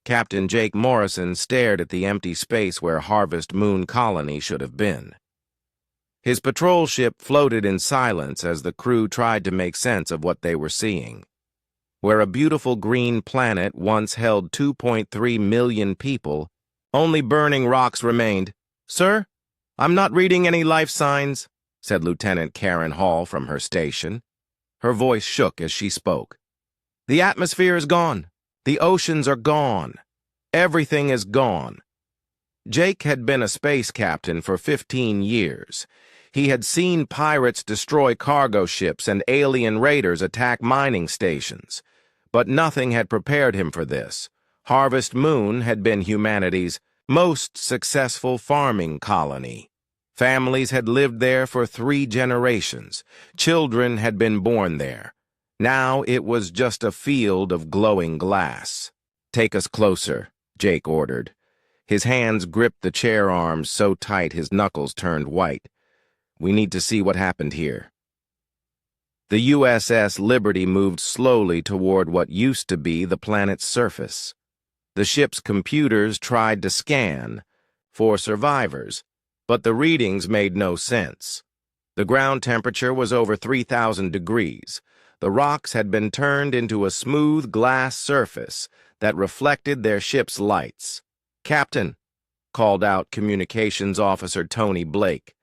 Captain Jake Morrison stared at the empty space where Harvest Moon Colony should have been. His patrol ship floated in silence as the crew tried to make sense of what they were seeing. Where a beautiful green planet once held 2.3 million people, only burning rocks remained. "Sir, I'm not reading any life signs," said Lieutenant Karen Hall from her station. Her voice shook as she spoke. "The atmosphere is gone. The oceans are gone. Everything is gone." Jake had been a space captain for 15 years. He had seen pirates destroy cargo ships and alien raiders attack mining stations. But nothing had prepared him for this. Harvest Moon had been humanity's most successful farming colony. Families had lived there for 3 generations. Children had been born there. Now it was just a field of glowing glass. "Take us closer," Jake ordered. His hands gripped the chair arms so tight his knuckles turned white. "We need to see what happened here." The USS Liberty moved slowly toward what used to be the planet's surface. The ship's computers tried to scan for survivors, but the readings made no sense. The ground temperature was over 3,000 degrees. The rocks had been turned into a smooth glass surface that reflected their ship's lights. "Captain," called out Communications Officer Tony Blake,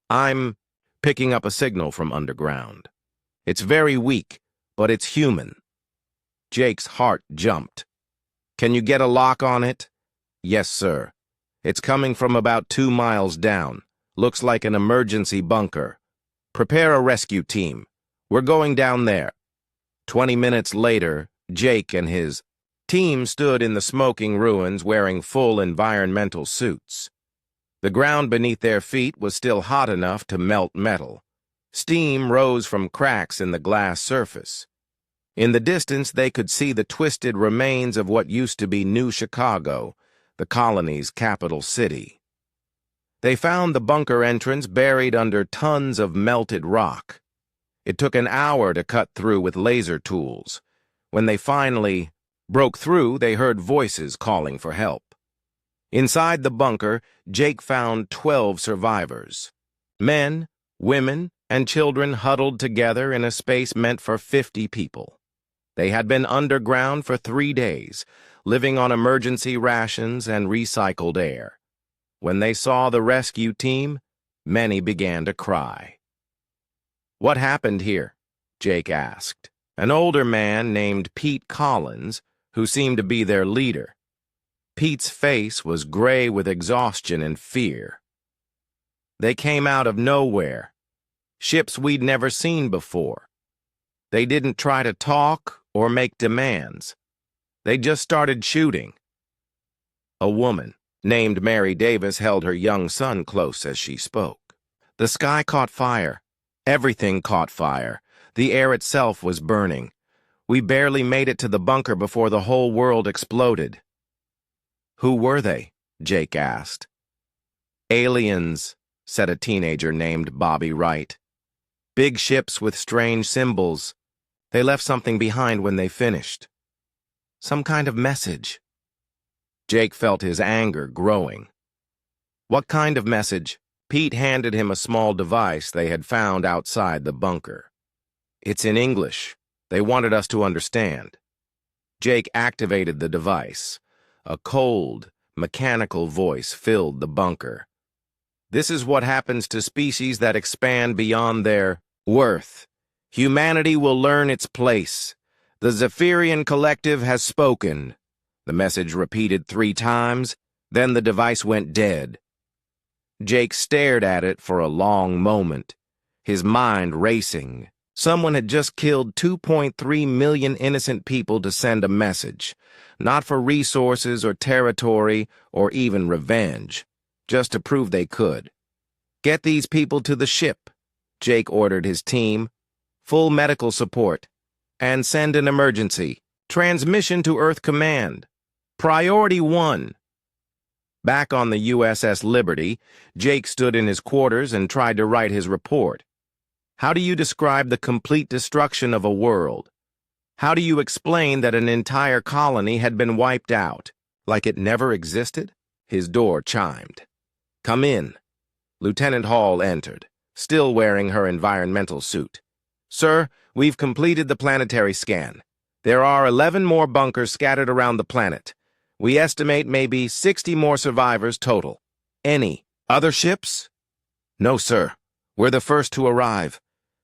"I'm picking up a signal from underground. It's very weak, but it's human." Jake's heart jumped. "Can you get a lock on it?" "Yes, sir. It's coming from about 2 miles down. Looks like an emergency bunker. Prepare a rescue team. We're going down there." 20 minutes later, Jake and his team stood in the smoking ruins wearing full environmental suits. The ground beneath their feet was still hot enough to melt metal. Steam rose from cracks in the glass surface. In the distance, they could see the twisted remains of what used to be New Chicago, the colony's capital city. They found the bunker entrance buried under tons of melted rock. It took an hour to cut through with laser tools. When they finally broke through, they heard voices calling for help. Inside the bunker, Jake found 12 survivors. Men, women, and children huddled together in a space meant for 50 people. They had been underground for 3 days, living on emergency rations and recycled air. When they saw the rescue team, many began to cry. "What happened here?" Jake asked. An older man named Pete Collins, who seemed to be their leader. Pete's face was gray with exhaustion and fear. "They came out of nowhere. Ships we'd never seen before. They didn't try to talk or make demands. They just started shooting." A woman named Mary Davis held her young son close as she spoke. "The sky caught fire. Everything caught fire. The air itself was burning. We barely made it to the bunker before the whole world exploded." "Who were they?" Jake asked. "Aliens," said a teenager named Bobby Wright. "Big ships with strange symbols. They left something behind when they finished. Some kind of message." Jake felt his anger growing. "What kind of message?" Pete handed him a small device they had found outside the bunker. "It's in English. They wanted us to understand." Jake activated the device. A cold, mechanical voice filled the bunker. "This is what happens to species that expand beyond their worth. Humanity will learn its place. The Zephyrian Collective has spoken." The message repeated 3 times, then the device went dead. Jake stared at it for a long moment, his mind racing. Someone had just killed 2.3 million innocent people to send a message, not for resources or territory or even revenge, just to prove they could. "Get these people to the ship," Jake ordered his team. "Full medical support. And send an emergency. Transmission to Earth Command. Priority 1. Back on the USS Liberty, Jake stood in his quarters and tried to write his report. How do you describe the complete destruction of a world? How do you explain that an entire colony had been wiped out? Like it never existed? His door chimed. "Come in." Lieutenant Hall entered, still wearing her environmental suit. "Sir, we've completed the planetary scan. There are 11 more bunkers scattered around the planet. We estimate maybe 60 more survivors total. Any other ships?" "No, sir. We're the first to arrive.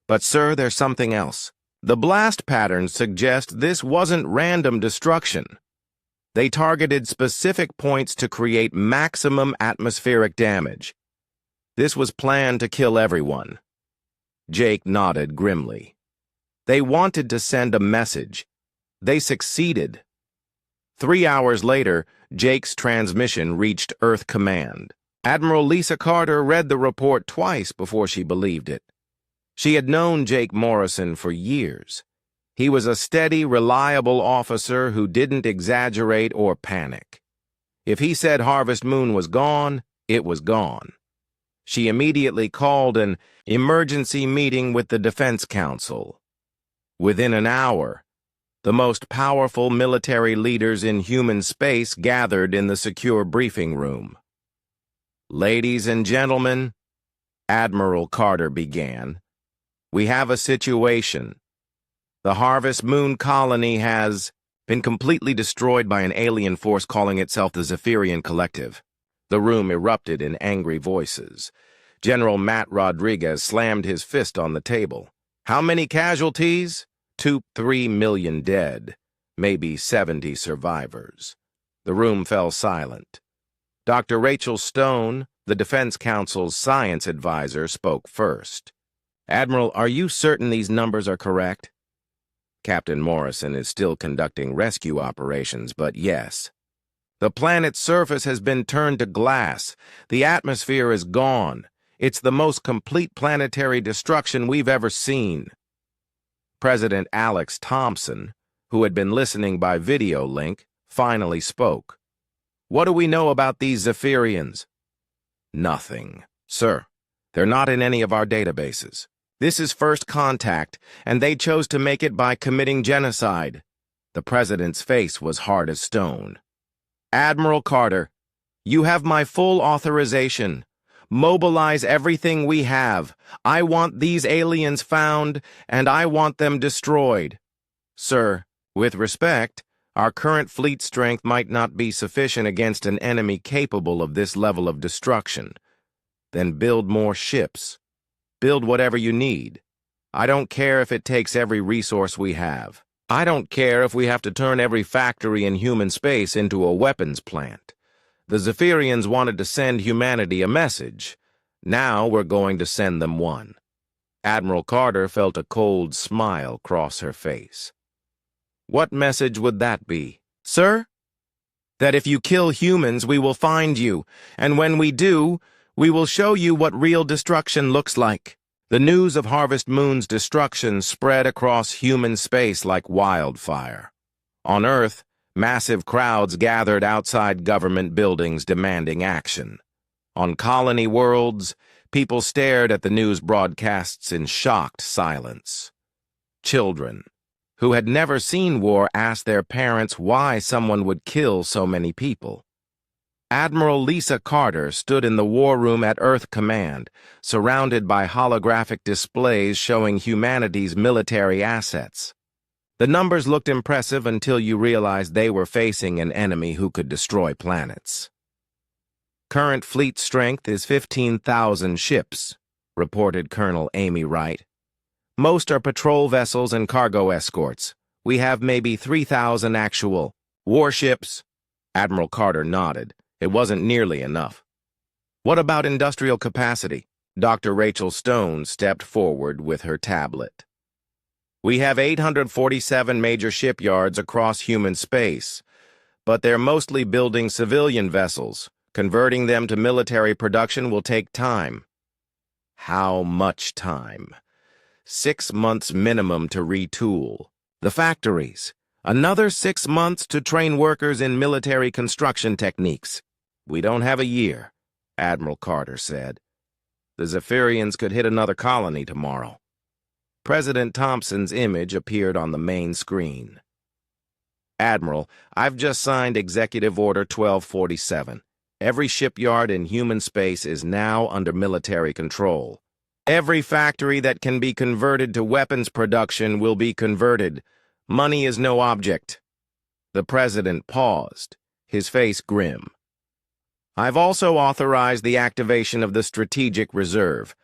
But, sir, there's something else. The blast patterns suggest this wasn't random destruction. They targeted specific points to create maximum atmospheric damage. This was planned to kill everyone." Jake nodded grimly. "They wanted to send a message. They succeeded." 3 hours later, Jake's transmission reached Earth Command. Admiral Lisa Carter read the report twice before she believed it. She had known Jake Morrison for years. He was a steady, reliable officer who didn't exaggerate or panic. If he said Harvest Moon was gone, it was gone. She immediately called an emergency meeting with the Defense Council. Within an hour, the most powerful military leaders in human space gathered in the secure briefing room. "Ladies and gentlemen," Admiral Carter began, "we have a situation. The Harvest Moon colony has been completely destroyed by an alien force calling itself the Zephyrian Collective." The room erupted in angry voices. General Matt Rodriguez slammed his fist on the table. "How many casualties?" 2-3 million dead, maybe 70 survivors. The room fell silent. Dr. Rachel Stone, the Defense Council's science advisor, spoke first. "Admiral, are you certain these numbers are correct?" "Captain Morrison is still conducting rescue operations, but yes. The planet's surface has been turned to glass. The atmosphere is gone. It's the most complete planetary destruction we've ever seen." President Alex Thompson, who had been listening by video link, finally spoke. "What do we know about these Zephyrians?" "Nothing, sir. They're not in any of our databases. This is first contact, and they chose to make it by committing genocide." The president's face was hard as stone. "Admiral Carter, you have my full authorization. Mobilize everything we have. I want these aliens found, and I want them destroyed. Sir, with respect, our current fleet strength might not be sufficient against an enemy capable of this level of destruction. Then build more ships. Build whatever you need. I don't care if it takes every resource we have. I don't care if we have to turn every factory in human space into a weapons plant. The Zephyrians wanted to send humanity a message. Now we're going to send them one." Admiral Carter felt a cold smile cross her face. "What message would that be?" "Sir? That if you kill humans, we will find you, and when we do, we will show you what real destruction looks like." The news of Harvest Moon's destruction spread across human space like wildfire. On Earth, massive crowds gathered outside government buildings demanding action. On colony worlds, people stared at the news broadcasts in shocked silence. Children, who had never seen war, asked their parents why someone would kill so many people. Admiral Lisa Carter stood in the war room at Earth Command, surrounded by holographic displays showing humanity's military assets. The numbers looked impressive until you realized they were facing an enemy who could destroy planets. "Current fleet strength is 15,000 ships," reported Colonel Amy Wright. "Most are patrol vessels and cargo escorts. We have maybe 3,000 actual warships." Admiral Carter nodded. It wasn't nearly enough. "What about industrial capacity?" Dr. Rachel Stone stepped forward with her tablet. "We have 847 major shipyards across human space, but they're mostly building civilian vessels. Converting them to military production will take time." "How much time?" 6 months minimum to retool. The factories. Another 6 months to train workers in military construction techniques. "We don't have a year," Admiral Carter said. "The Zephyrians could hit another colony tomorrow." President Thompson's image appeared on the main screen. Admiral, I've just signed Executive Order 1247. Every shipyard in human space is now under military control. Every factory that can be converted to weapons production will be converted. Money is no object. The President paused, his face grim. I've also authorized the activation of the Strategic Reserve.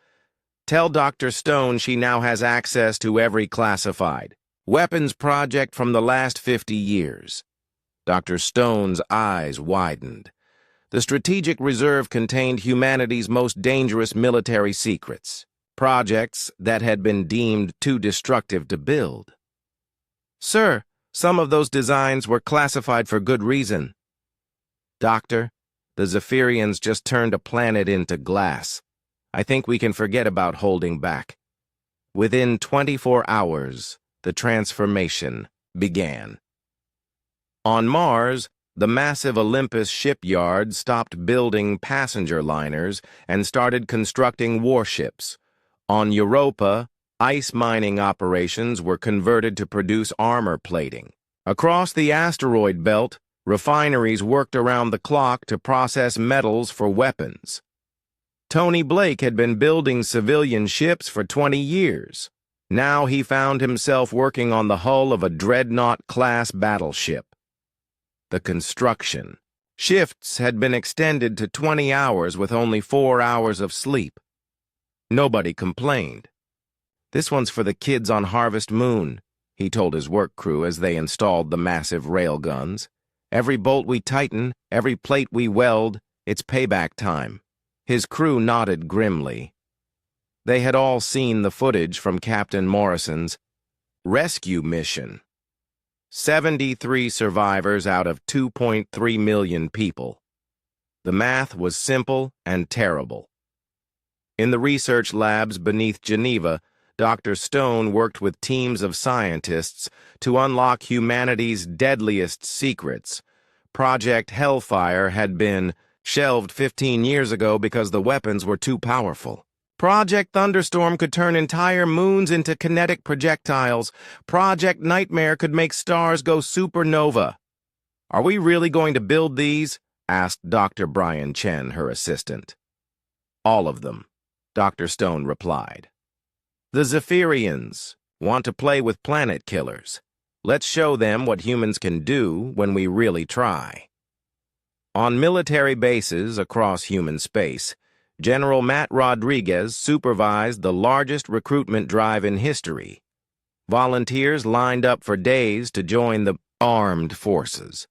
Tell Dr. Stone she now has access to every classified weapons project from the last 50 years. Dr. Stone's eyes widened. The Strategic Reserve contained humanity's most dangerous military secrets, projects that had been deemed too destructive to build. Sir, some of those designs were classified for good reason. Doctor, the Zephyrians just turned a planet into glass. I think we can forget about holding back. Within 24 hours, the transformation began. On Mars, the massive Olympus shipyard stopped building passenger liners and started constructing warships. On Europa, ice mining operations were converted to produce armor plating. Across the asteroid belt, refineries worked around the clock to process metals for weapons. Tony Blake had been building civilian ships for 20 years. Now he found himself working on the hull of a Dreadnought-class battleship. The construction. Shifts had been extended to 20 hours with only 4 hours of sleep. Nobody complained. This one's for the kids on Harvest Moon, he told his work crew as they installed the massive railguns. Every bolt we tighten, every plate we weld, it's payback time. His crew nodded grimly. They had all seen the footage from Captain Morrison's rescue mission. 73 survivors out of 2.3 million people. The math was simple and terrible. In the research labs beneath Geneva, Dr. Stone worked with teams of scientists to unlock humanity's deadliest secrets. Project Hellfire had been shelved 15 years ago because the weapons were too powerful. Project Thunderstorm could turn entire moons into kinetic projectiles. Project Nightmare could make stars go supernova. Are we really going to build these? Asked Dr. Brian Chen, her assistant. All of them, Dr. Stone replied. The Zephyrians want to play with planet killers. Let's show them what humans can do when we really try. On military bases across human space, General Matt Rodriguez supervised the largest recruitment drive in history. Volunteers lined up for days to join the armed forces.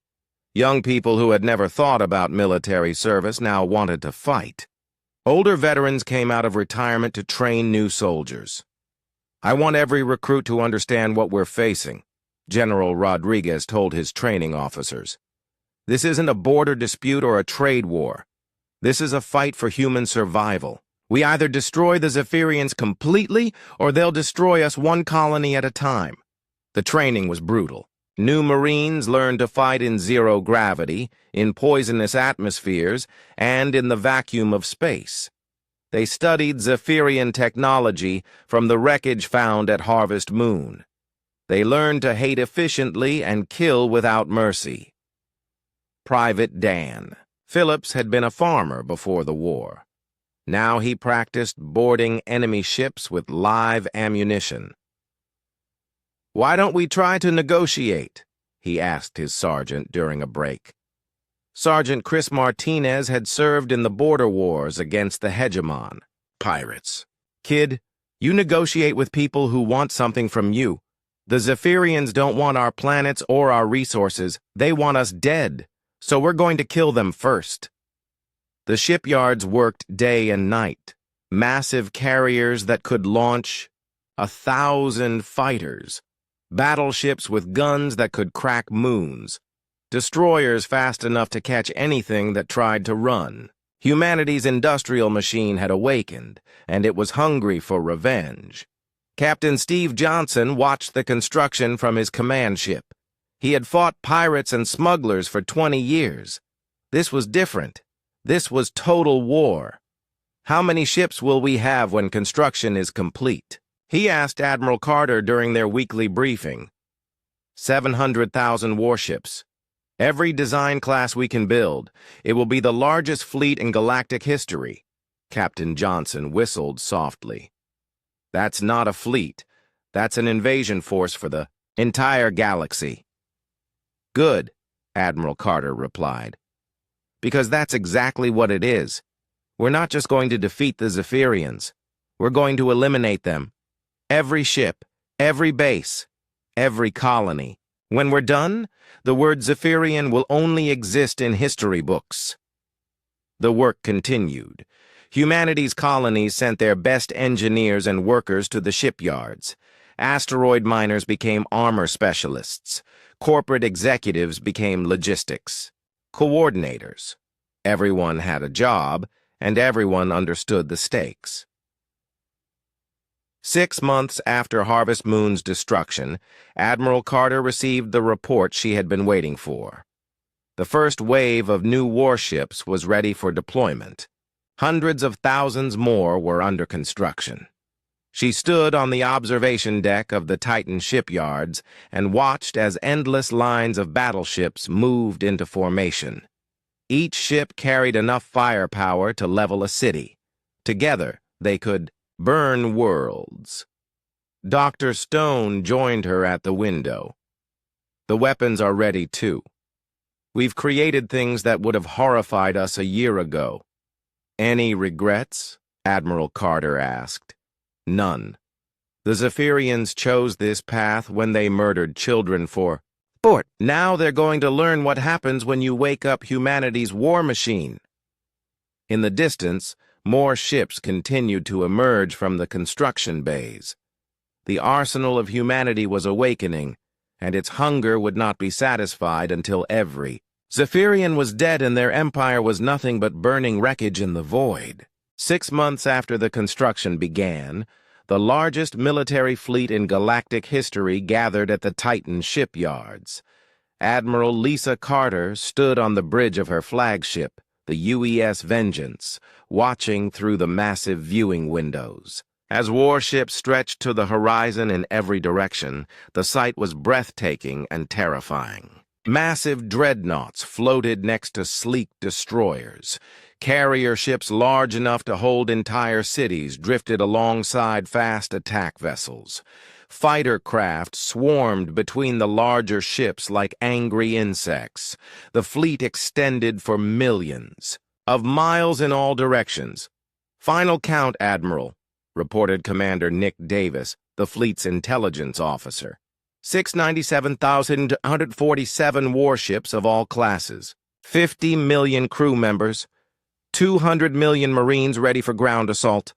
Young people who had never thought about military service now wanted to fight. Older veterans came out of retirement to train new soldiers. I want every recruit to understand what we're facing, General Rodriguez told his training officers. This isn't a border dispute or a trade war. This is a fight for human survival. We either destroy the Zephyrians completely, or they'll destroy us one colony at a time. The training was brutal. New Marines learned to fight in zero gravity, in poisonous atmospheres, and in the vacuum of space. They studied Zephyrian technology from the wreckage found at Harvest Moon. They learned to hate efficiently and kill without mercy. Private Dan Phillips had been a farmer before the war. Now he practiced boarding enemy ships with live ammunition. "Why don't we try to negotiate?" he asked his sergeant during a break. Sergeant Chris Martinez had served in the border wars against the hegemon, pirates. "Kid, you negotiate with people who want something from you. The Zephyrians don't want our planets or our resources. They want us dead. So we're going to kill them first." The shipyards worked day and night. Massive carriers that could launch 1,000 fighters. Battleships with guns that could crack moons. Destroyers fast enough to catch anything that tried to run. Humanity's industrial machine had awakened, and it was hungry for revenge. Captain Steve Johnson watched the construction from his command ship. He had fought pirates and smugglers for 20 years. This was different. This was total war. "How many ships will we have when construction is complete?" he asked Admiral Carter during their weekly briefing. 700,000 warships. Every design class we can build. It will be the largest fleet in galactic history. Captain Johnson whistled softly. That's not a fleet. That's an invasion force for the entire galaxy. Good, Admiral Carter replied. Because that's exactly what it is. We're not just going to defeat the Zephyrians. We're going to eliminate them. Every ship, every base, every colony. When we're done, the word Zephyrian will only exist in history books. The work continued. Humanity's colonies sent their best engineers and workers to the shipyards. Asteroid miners became armor specialists. Corporate executives became logistics. Coordinators. Everyone had a job, and everyone understood the stakes. 6 months after Harvest Moon's destruction, Admiral Carter received the report she had been waiting for. The first wave of new warships was ready for deployment. Hundreds of thousands more were under construction. She stood on the observation deck of the Titan shipyards and watched as endless lines of battleships moved into formation. Each ship carried enough firepower to level a city. Together, they could burn worlds. Dr. Stone joined her at the window. The weapons are ready, too. We've created things that would have horrified us a year ago. Any regrets? Admiral Carter asked. None. The Zephyrians chose this path when they murdered children for sport. Now they're going to learn what happens when you wake up humanity's war machine. In the distance, more ships continued to emerge from the construction bays. The arsenal of humanity was awakening, and its hunger would not be satisfied until every Zephyrian was dead and their empire was nothing but burning wreckage in the void. 6 months after the construction began, the largest military fleet in galactic history gathered at the Titan shipyards. Admiral Lisa Carter stood on the bridge of her flagship, the UES Vengeance, watching through the massive viewing windows. As warships stretched to the horizon in every direction, the sight was breathtaking and terrifying. Massive dreadnoughts floated next to sleek destroyers. Carrier ships large enough to hold entire cities drifted alongside fast attack vessels. Fighter craft swarmed between the larger ships like angry insects. The fleet extended for millions of miles in all directions. Final count, Admiral, reported Commander Nick Davis, the fleet's intelligence officer. 697,147 warships of all classes, 50 million crew members, 200 million Marines ready for ground assault.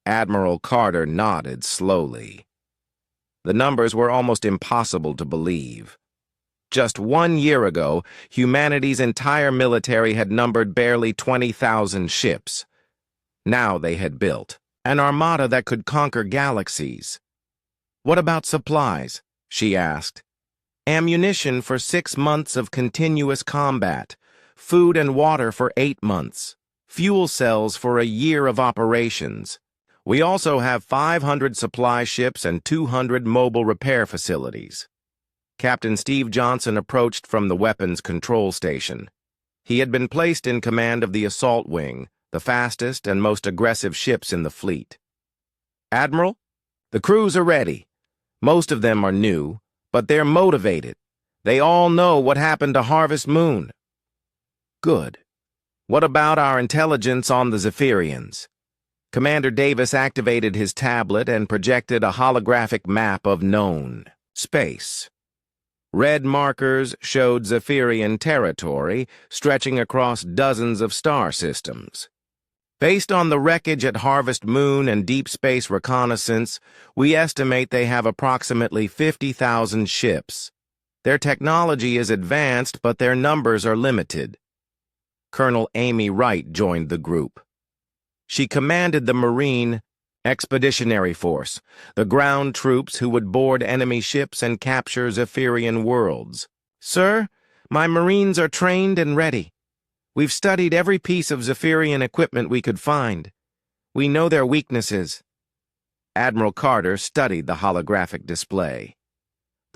Admiral Carter nodded slowly. The numbers were almost impossible to believe. Just 1 year ago, humanity's entire military had numbered barely 20,000 ships. Now they had built an armada that could conquer galaxies. What about supplies? She asked. Ammunition for 6 months of continuous combat, food and water for 8 months, fuel cells for a year of operations. We also have 500 supply ships and 200 mobile repair facilities. Captain Steve Johnson approached from the weapons control station. He had been placed in command of the assault wing, the fastest and most aggressive ships in the fleet. Admiral, the crews are ready. Most of them are new, but they're motivated. They all know what happened to Harvest Moon. Good. What about our intelligence on the Zephyrians? Commander Davis activated his tablet and projected a holographic map of known space. Red markers showed Zephyrian territory stretching across dozens of star systems. Based on the wreckage at Harvest Moon and deep space reconnaissance, we estimate they have approximately 50,000 ships. Their technology is advanced, but their numbers are limited. Colonel Amy Wright joined the group. She commanded the Marine Expeditionary Force, the ground troops who would board enemy ships and capture Zephyrian worlds. Sir, my Marines are trained and ready. We've studied every piece of Zephyrian equipment we could find. We know their weaknesses. Admiral Carter studied the holographic display.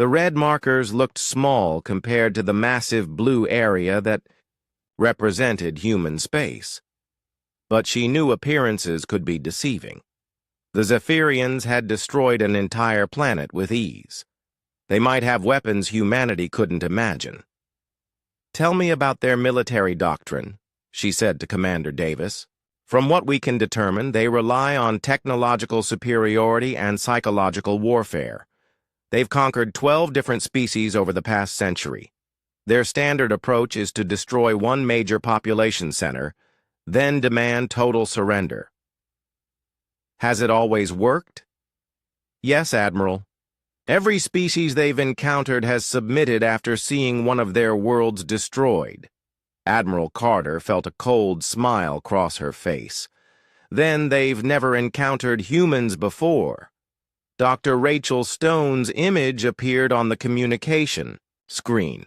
The red markers looked small compared to the massive blue area that represented human space. But she knew appearances could be deceiving. The Zephyrians had destroyed an entire planet with ease. They might have weapons humanity couldn't imagine. "Tell me about their military doctrine," she said to Commander Davis. "From what we can determine, they rely on technological superiority and psychological warfare. They've conquered 12 different species over the past century. Their standard approach is to destroy one major population center, then demand total surrender." "Has it always worked?" "Yes, Admiral. Every species they've encountered has submitted after seeing one of their worlds destroyed." Admiral Carter felt a cold smile cross her face. "Then they've never encountered humans before." Dr. Rachel Stone's image appeared on the communication screen.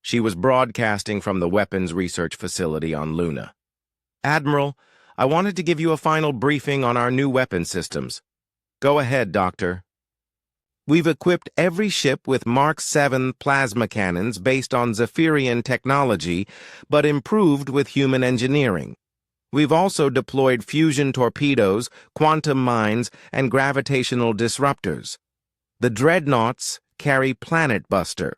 She was broadcasting from the weapons research facility on Luna. "Admiral, I wanted to give you a final briefing on our new weapon systems." "Go ahead, Doctor." "We've equipped every ship with Mark 7 plasma cannons based on Zephyrian technology, but improved with human engineering. We've also deployed fusion torpedoes, quantum mines, and gravitational disruptors. The dreadnoughts carry Planet Buster.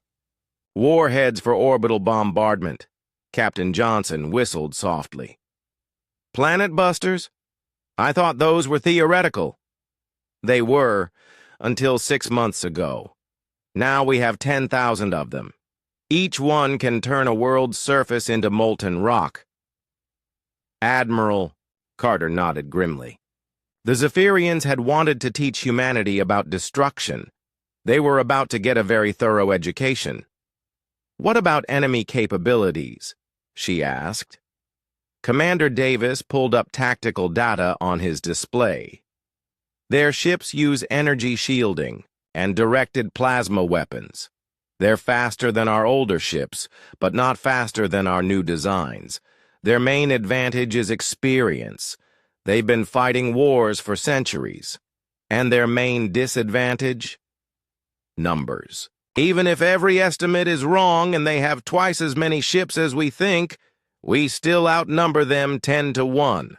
Warheads for orbital bombardment." Captain Johnson whistled softly. "Planet Busters? I thought those were theoretical." "They were, until 6 months ago. Now we have 10,000 of them. Each one can turn a world's surface into molten rock." "Admiral," Carter nodded grimly. "The Zephyrians had wanted to teach humanity about destruction. They were about to get a very thorough education." "What about enemy capabilities?" she asked. Commander Davis pulled up tactical data on his display. "Their ships use energy shielding and directed plasma weapons. They're faster than our older ships, but not faster than our new designs. Their main advantage is experience. They've been fighting wars for centuries. And their main disadvantage? Numbers. Even if every estimate is wrong and they have twice as many ships as we think, we still outnumber them 10 to 1.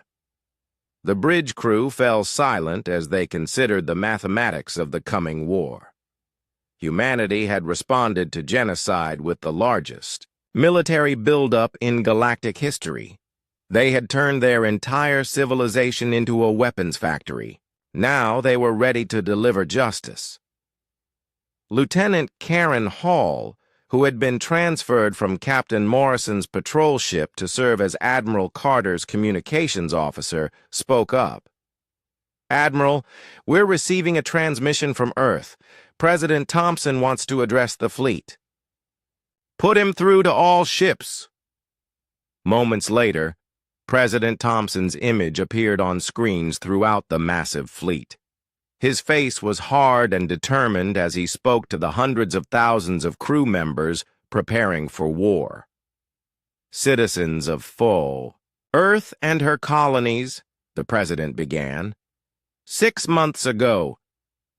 The bridge crew fell silent as they considered the mathematics of the coming war. Humanity had responded to genocide with the largest military buildup in galactic history. They had turned their entire civilization into a weapons factory. Now they were ready to deliver justice. Lieutenant Karen Hall, who had been transferred from Captain Morrison's patrol ship to serve as Admiral Carter's communications officer, spoke up. "Admiral, we're receiving a transmission from Earth. President Thompson wants to address the fleet." "Put him through to all ships." Moments later, President Thompson's image appeared on screens throughout the massive fleet. His face was hard and determined as he spoke to the hundreds of thousands of crew members preparing for war. "Citizens of Fo, Earth and her colonies," the president began. "6 months ago,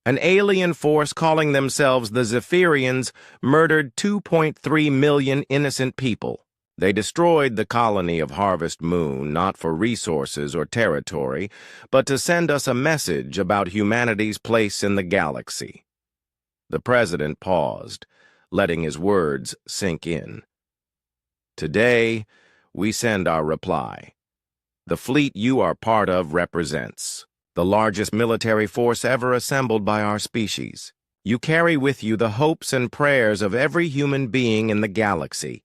an alien force calling themselves the Zephyrians murdered 2.3 million innocent people. They destroyed the colony of Harvest Moon not for resources or territory, but to send us a message about humanity's place in the galaxy." The president paused, letting his words sink in. "Today, we send our reply. The fleet you are part of represents the largest military force ever assembled by our species. You carry with you the hopes and prayers of every human being in the galaxy."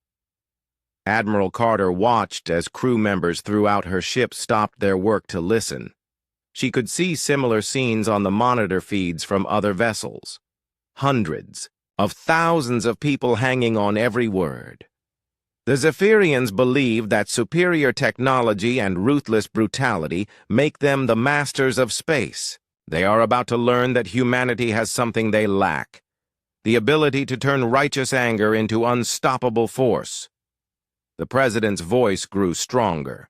Admiral Carter watched as crew members throughout her ship stopped their work to listen. She could see similar scenes on the monitor feeds from other vessels. Hundreds of thousands of people hanging on every word. The Zephyrians believe that superior technology and ruthless brutality make them the masters of space. They are about to learn that humanity has something they lack: the ability to turn righteous anger into unstoppable force. The president's voice grew stronger.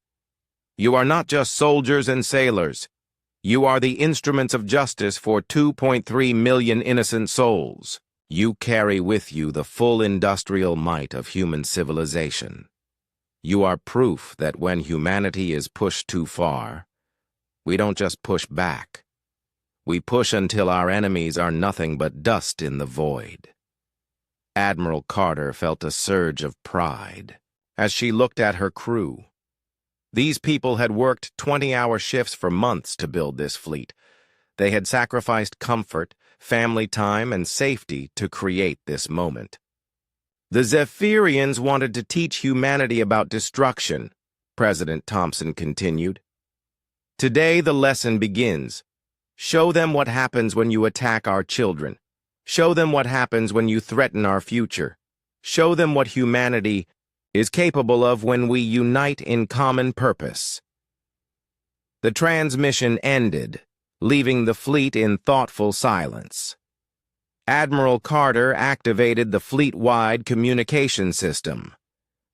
"You are not just soldiers and sailors. You are the instruments of justice for 2.3 million innocent souls. You carry with you the full industrial might of human civilization. You are proof that when humanity is pushed too far, we don't just push back. We push until our enemies are nothing but dust in the void. Admiral Carter felt a surge of pride as she looked at her crew. These people had worked 20-hour shifts for months to build this fleet. They had sacrificed comfort, family time, and safety to create this moment. The Zephyrians wanted to teach humanity about destruction, President Thompson continued. Today the lesson begins. Show them what happens when you attack our children. Show them what happens when you threaten our future. Show them what humanity is capable of when we unite in common purpose. The transmission ended, leaving the fleet in thoughtful silence. Admiral Carter activated the fleet-wide communication system.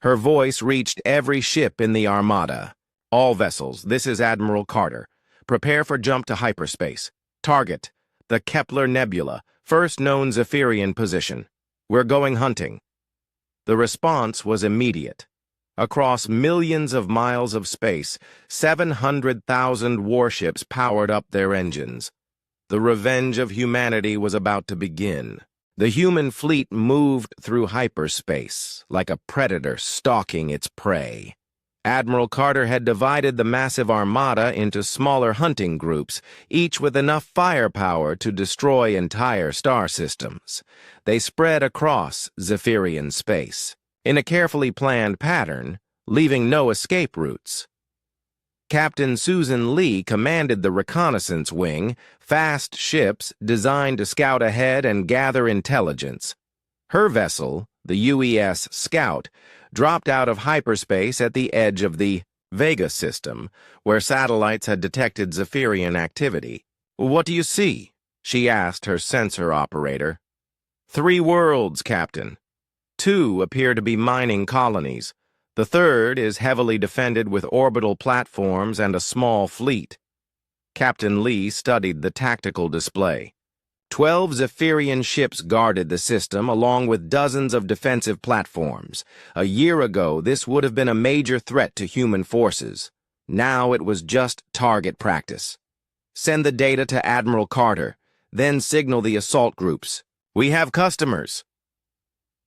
Her voice reached every ship in the Armada. All vessels, this is Admiral Carter. Prepare for jump to hyperspace. Target, the Kepler Nebula, first known Zephyrian position. We're going hunting. The response was immediate. Across millions of miles of space, 700,000 warships powered up their engines. The revenge of humanity was about to begin. The human fleet moved through hyperspace, like a predator stalking its prey. Admiral Carter had divided the massive armada into smaller hunting groups, each with enough firepower to destroy entire star systems. They spread across Zephyrian space, in a carefully planned pattern, leaving no escape routes. Captain Susan Lee commanded the reconnaissance wing, fast ships designed to scout ahead and gather intelligence. Her vessel, the UES Scout, dropped out of hyperspace at the edge of the Vega system, where satellites had detected Zephyrian activity. "What do you see?" she asked her sensor operator. "3 worlds, Captain. 2 appear to be mining colonies. The third is heavily defended with orbital platforms and a small fleet." Captain Lee studied the tactical display. 12 Zephyrian ships guarded the system, along with dozens of defensive platforms. A year ago, this would have been a major threat to human forces. Now it was just target practice. "Send the data to Admiral Carter, then signal the assault groups. We have customers."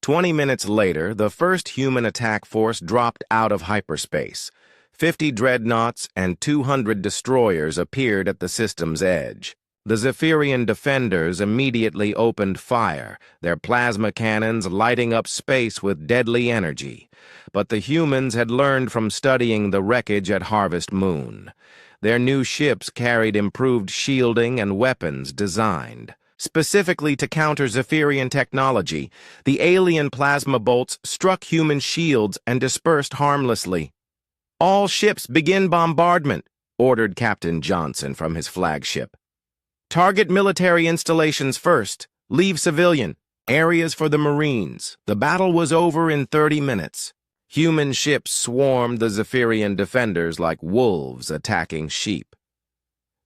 20 minutes later, the first human attack force dropped out of hyperspace. 50 dreadnoughts and 200 destroyers appeared at the system's edge. The Zephyrian defenders immediately opened fire, their plasma cannons lighting up space with deadly energy. But the humans had learned from studying the wreckage at Harvest Moon. Their new ships carried improved shielding and weapons designed specifically to counter Zephyrian technology. The alien plasma bolts struck human shields and dispersed harmlessly. "All ships begin bombardment," ordered Captain Johnson from his flagship. "Target military installations first. Leave civilian. Areas for the Marines." The battle was over in 30 minutes. Human ships swarmed the Zephyrian defenders like wolves attacking sheep.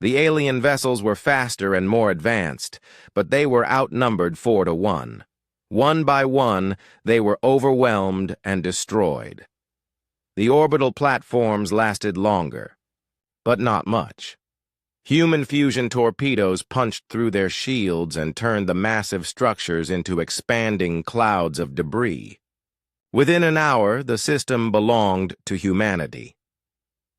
The alien vessels were faster and more advanced, but they were outnumbered 4 to 1. One by one, they were overwhelmed and destroyed. The orbital platforms lasted longer, but not much. Human fusion torpedoes punched through their shields and turned the massive structures into expanding clouds of debris. Within an hour, the system belonged to humanity.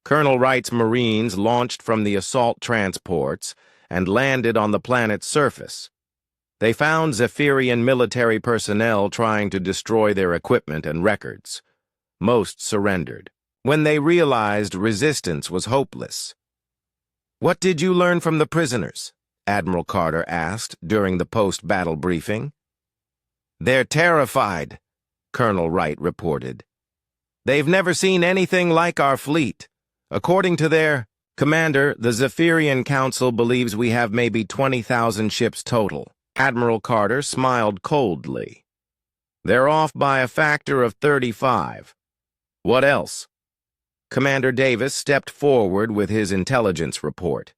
Colonel Wright's Marines launched from the assault transports and landed on the planet's surface. They found Zephyrian military personnel trying to destroy their equipment and records. Most surrendered, when they realized resistance was hopeless. "What did you learn from the prisoners?" Admiral Carter asked during the post-battle briefing. "They're terrified," Colonel Wright reported. "They've never seen anything like our fleet. According to their commander, the Zephyrian Council believes we have maybe 20,000 ships total." Admiral Carter smiled coldly. "They're off by a factor of 35. What else?" Commander Davis stepped forward with his intelligence report.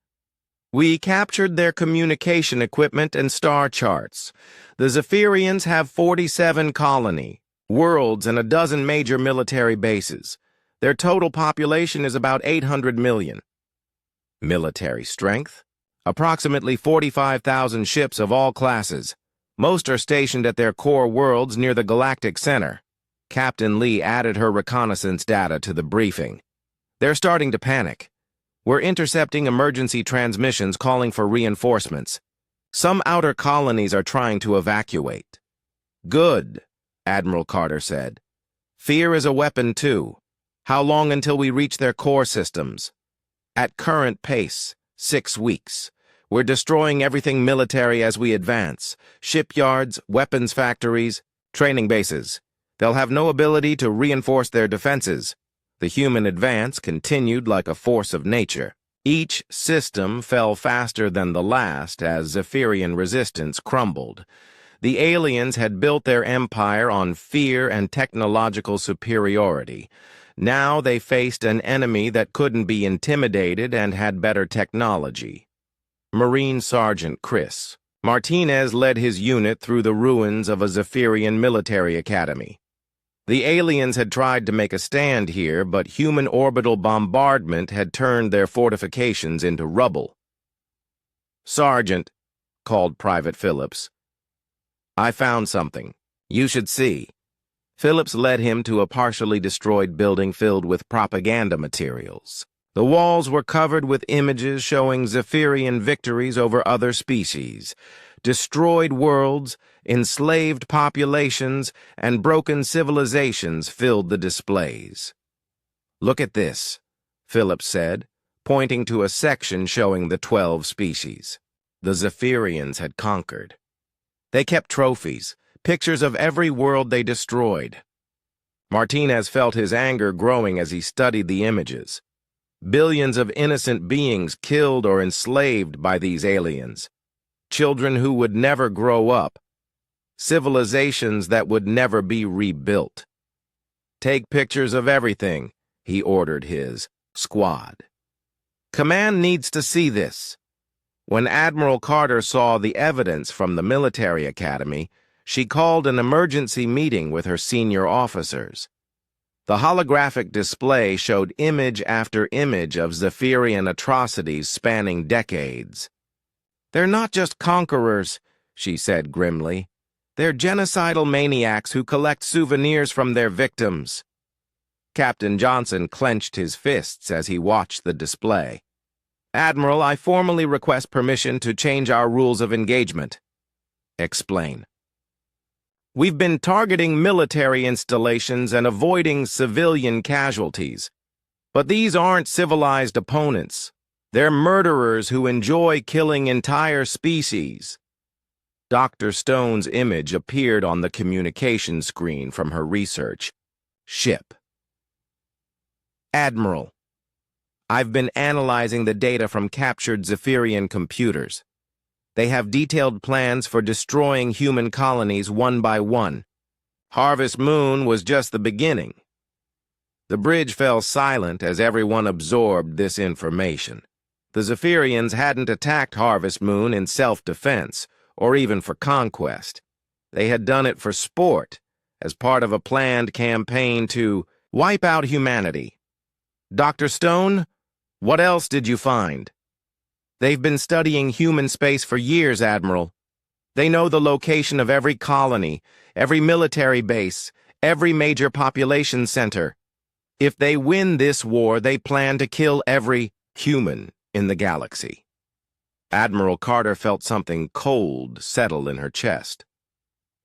We captured their communication equipment and star charts. The Zephyrians have 47 colony worlds and a dozen major military bases. Their total population is about 800 million. Military strength? Approximately 45,000 ships of all classes. Most are stationed at their core worlds near the Galactic Center. Captain Lee added her reconnaissance data to the briefing. They're starting to panic. We're intercepting emergency transmissions calling for reinforcements. Some outer colonies are trying to evacuate. Good, Admiral Carter said. Fear is a weapon too. How long until we reach their core systems? At current pace, 6 weeks. We're destroying everything military as we advance. Shipyards, weapons factories, training bases. They'll have no ability to reinforce their defenses. The human advance continued like a force of nature. Each system fell faster than the last as Zephyrian resistance crumbled. The aliens had built their empire on fear and technological superiority. Now they faced an enemy that couldn't be intimidated and had better technology. Marine Sergeant Chris Martinez led his unit through the ruins of a Zephyrian military academy. The aliens had tried to make a stand here, but human orbital bombardment had turned their fortifications into rubble. "Sergeant," called Private Phillips, "I found something. You should see." Phillips led him to a partially destroyed building filled with propaganda materials. The walls were covered with images showing Zephyrian victories over other species. Destroyed worlds, enslaved populations, and broken civilizations filled the displays. "Look at this," Phillips said, pointing to a section showing the 12 species. The Zephyrians had conquered. They kept trophies, pictures of every world they destroyed. Martinez felt his anger growing as he studied the images. Billions of innocent beings killed or enslaved by these aliens. Children who would never grow up. Civilizations that would never be rebuilt. "Take pictures of everything," he ordered his squad. "Command needs to see this." When Admiral Carter saw the evidence from the military academy, she called an emergency meeting with her senior officers. The holographic display showed image after image of Zephyrian atrocities spanning decades. "They're not just conquerors," she said grimly. "They're genocidal maniacs who collect souvenirs from their victims." Captain Johnson clenched his fists as he watched the display. "Admiral, I formally request permission to change our rules of engagement." "Explain." "We've been targeting military installations and avoiding civilian casualties. But these aren't civilized opponents. They're murderers who enjoy killing entire species." Dr. Stone's image appeared on the communication screen from her research ship. "Admiral, I've been analyzing the data from captured Zephyrian computers. They have detailed plans for destroying human colonies one by one. Harvest Moon was just the beginning." The bridge fell silent as everyone absorbed this information. The Zephyrians hadn't attacked Harvest Moon in self-defense, or even for conquest. They had done it for sport, as part of a planned campaign to wipe out humanity. "Dr. Stone, what else did you find?" "They've been studying human space for years, Admiral. They know the location of every colony, every military base, every major population center. If they win this war, they plan to kill every human in the galaxy." Admiral Carter felt something cold settle in her chest.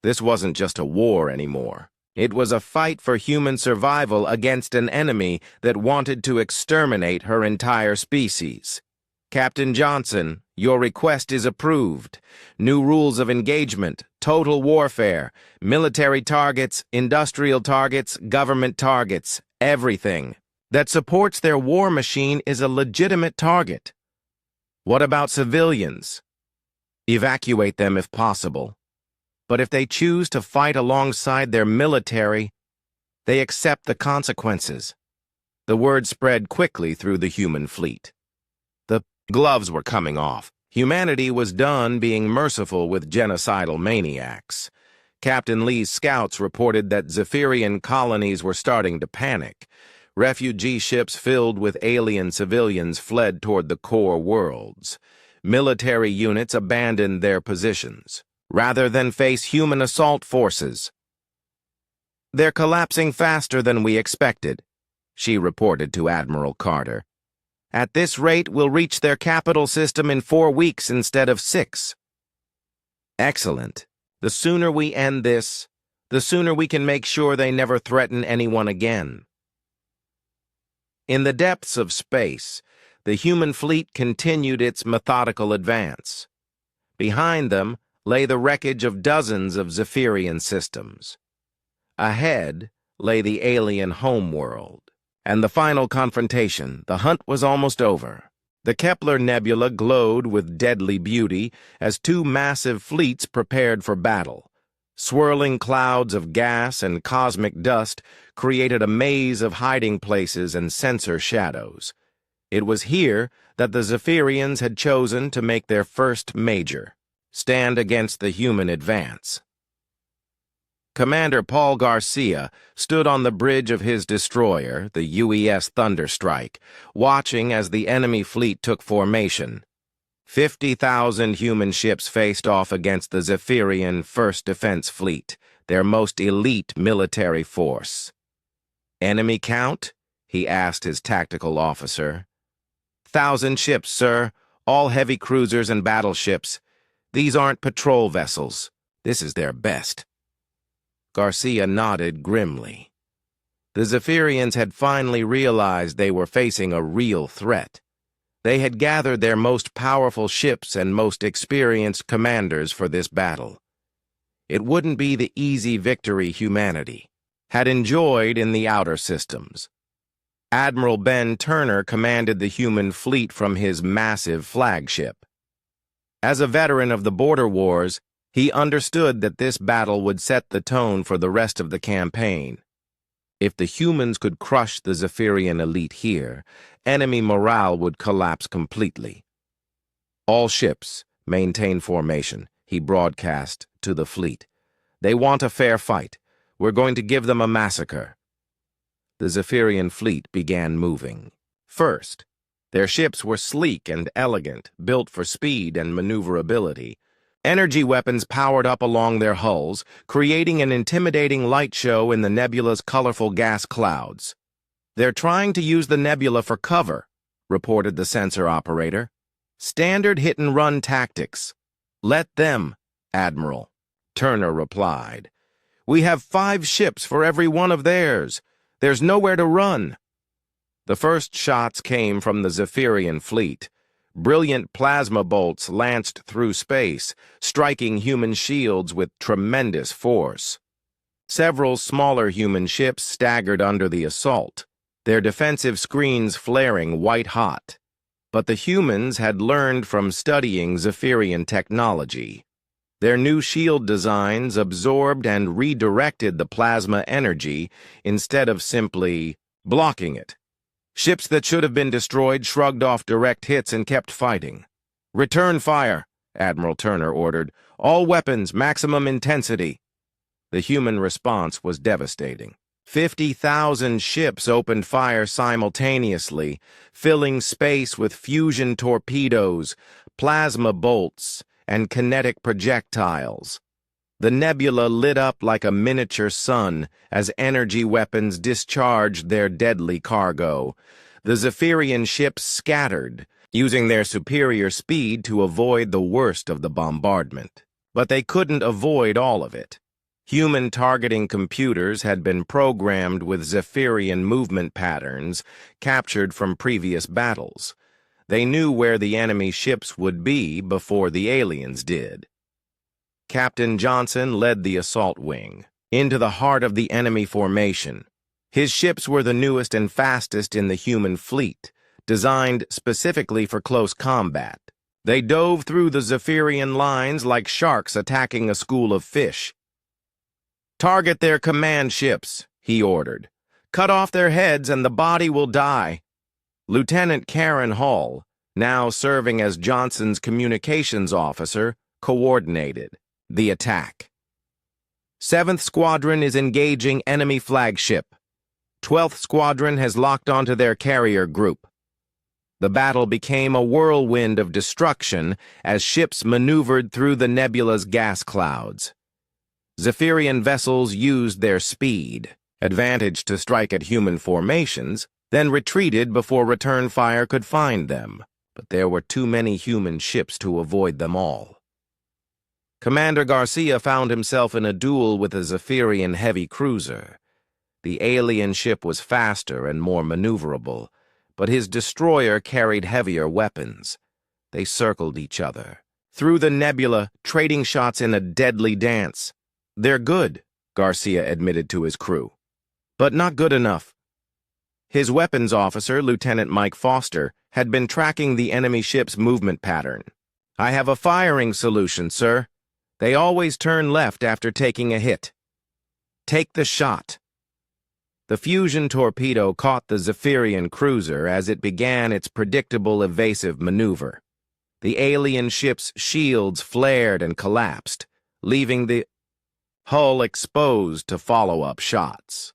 This wasn't just a war anymore. It was a fight for human survival against an enemy that wanted to exterminate her entire species. "Captain Johnson, your request is approved. New rules of engagement, total warfare, military targets, industrial targets, government targets, everything that supports their war machine is a legitimate target. What about civilians? Evacuate them if possible. But if they choose to fight alongside their military, they accept the consequences." The word spread quickly through the human fleet. "The Gloves were coming off. Humanity was done being merciful with genocidal maniacs. Captain Lee's scouts reported that Zephyrian colonies were starting to panic. Refugee ships filled with alien civilians fled toward the core worlds. Military units abandoned their positions, rather than face human assault forces. "They're collapsing faster than we expected," she reported to Admiral Carter. "At this rate, we'll reach their capital system in 4 weeks instead of 6. "Excellent. The sooner we end this, the sooner we can make sure they never threaten anyone again." In the depths of space, the human fleet continued its methodical advance. Behind them lay the wreckage of dozens of Zephyrian systems. Ahead lay the alien homeworld. And the final confrontation. The hunt was almost over. The Kepler Nebula glowed with deadly beauty as 2 massive fleets prepared for battle. Swirling clouds of gas and cosmic dust created a maze of hiding places and sensor shadows. It was here that the Zephyrians had chosen to make their first major stand against the human advance. Commander Paul Garcia stood on the bridge of his destroyer, the UES Thunderstrike, watching as the enemy fleet took formation. 50,000 human ships faced off against the Zephyrian 1st Defense Fleet, their most elite military force. "Enemy count?" he asked his tactical officer. "1,000 ships, sir, all heavy cruisers and battleships. These aren't patrol vessels. This is their best." Garcia nodded grimly. The Zephyrians had finally realized they were facing a real threat. They had gathered their most powerful ships and most experienced commanders for this battle. It wouldn't be the easy victory humanity had enjoyed in the outer systems. Admiral Ben Turner commanded the human fleet from his massive flagship. As a veteran of the border wars, he understood that this battle would set the tone for the rest of the campaign. If the humans could crush the Zephyrian elite here, enemy morale would collapse completely. "All ships, maintain formation," he broadcast to the fleet. "They want a fair fight. We're going to give them a massacre." The Zephyrian fleet began moving. First, their ships were sleek and elegant, built for speed and maneuverability. Energy weapons powered up along their hulls, creating an intimidating light show in the nebula's colorful gas clouds. "They're trying to use the nebula for cover," reported the sensor operator. "Standard hit-and-run tactics." "Let them, Admiral," Turner replied. "We have 5 ships for every one of theirs. There's nowhere to run." The first shots came from the Zephyrian fleet. Brilliant plasma bolts lanced through space, striking human shields with tremendous force. Several smaller human ships staggered under the assault, their defensive screens flaring white-hot. But the humans had learned from studying Zephyrian technology. Their new shield designs absorbed and redirected the plasma energy instead of simply blocking it. Ships that should have been destroyed shrugged off direct hits and kept fighting. "Return fire," Admiral Turner ordered. "All weapons, maximum intensity." The human response was devastating. 50,000 ships opened fire simultaneously, filling space with fusion torpedoes, plasma bolts, and kinetic projectiles. The nebula lit up like a miniature sun as energy weapons discharged their deadly cargo. The Zephyrian ships scattered, using their superior speed to avoid the worst of the bombardment. But they couldn't avoid all of it. Human targeting computers had been programmed with Zephyrian movement patterns captured from previous battles. They knew where the enemy ships would be before the aliens did. Captain Johnson led the assault wing into the heart of the enemy formation. His ships were the newest and fastest in the human fleet, designed specifically for close combat. They dove through the Zephyrian lines like sharks attacking a school of fish. "Target their command ships," he ordered. "Cut off their heads and the body will die." Lieutenant Karen Hall, now serving as Johnson's communications officer, coordinated the attack. 7th Squadron is engaging enemy flagship. 12th Squadron has locked onto their carrier group. The battle became a whirlwind of destruction as ships maneuvered through the nebula's gas clouds. Zephyrian vessels used their speed, advantage to strike at human formations, then retreated before return fire could find them, but there were too many human ships to avoid them all. Commander Garcia found himself in a duel with a Zephyrian heavy cruiser. The alien ship was faster and more maneuverable, but his destroyer carried heavier weapons. They circled each other, through the nebula, trading shots in a deadly dance. "They're good," Garcia admitted to his crew, "but not good enough." His weapons officer, Lieutenant Mike Foster, had been tracking the enemy ship's movement pattern. "I have a firing solution, sir. They always turn left after taking a hit. Take the shot." The fusion torpedo caught the Zephyrian cruiser as it began its predictable evasive maneuver. The alien ship's shields flared and collapsed, leaving the hull exposed to follow-up shots.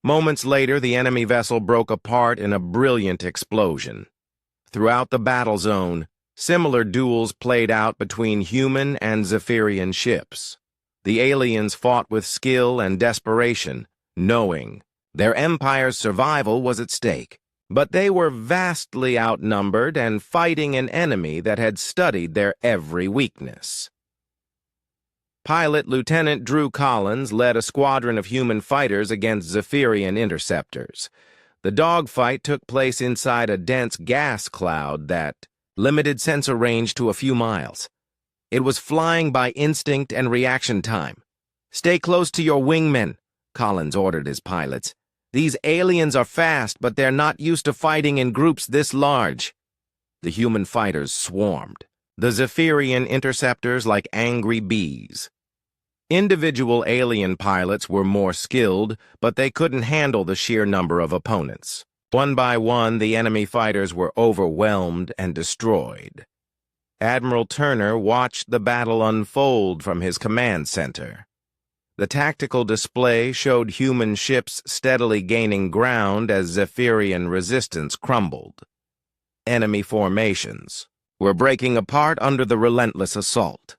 Moments later, the enemy vessel broke apart in a brilliant explosion. Throughout the battle zone, similar duels played out between human and Zephyrian ships. The aliens fought with skill and desperation, knowing their empire's survival was at stake. But they were vastly outnumbered and fighting an enemy that had studied their every weakness. Pilot Lieutenant Drew Collins led a squadron of human fighters against Zephyrian interceptors. The dogfight took place inside a dense gas cloud that limited sensor range to a few miles. It was flying by instinct and reaction time. "Stay close to your wingmen," Collins ordered his pilots. "These aliens are fast, but they're not used to fighting in groups this large." The human fighters swarmed, the Zephyrian interceptors like angry bees. Individual alien pilots were more skilled, but they couldn't handle the sheer number of opponents. One by one, the enemy fighters were overwhelmed and destroyed. Admiral Turner watched the battle unfold from his command center. The tactical display showed human ships steadily gaining ground as Zephyrian resistance crumbled. Enemy formations were breaking apart under the relentless assault.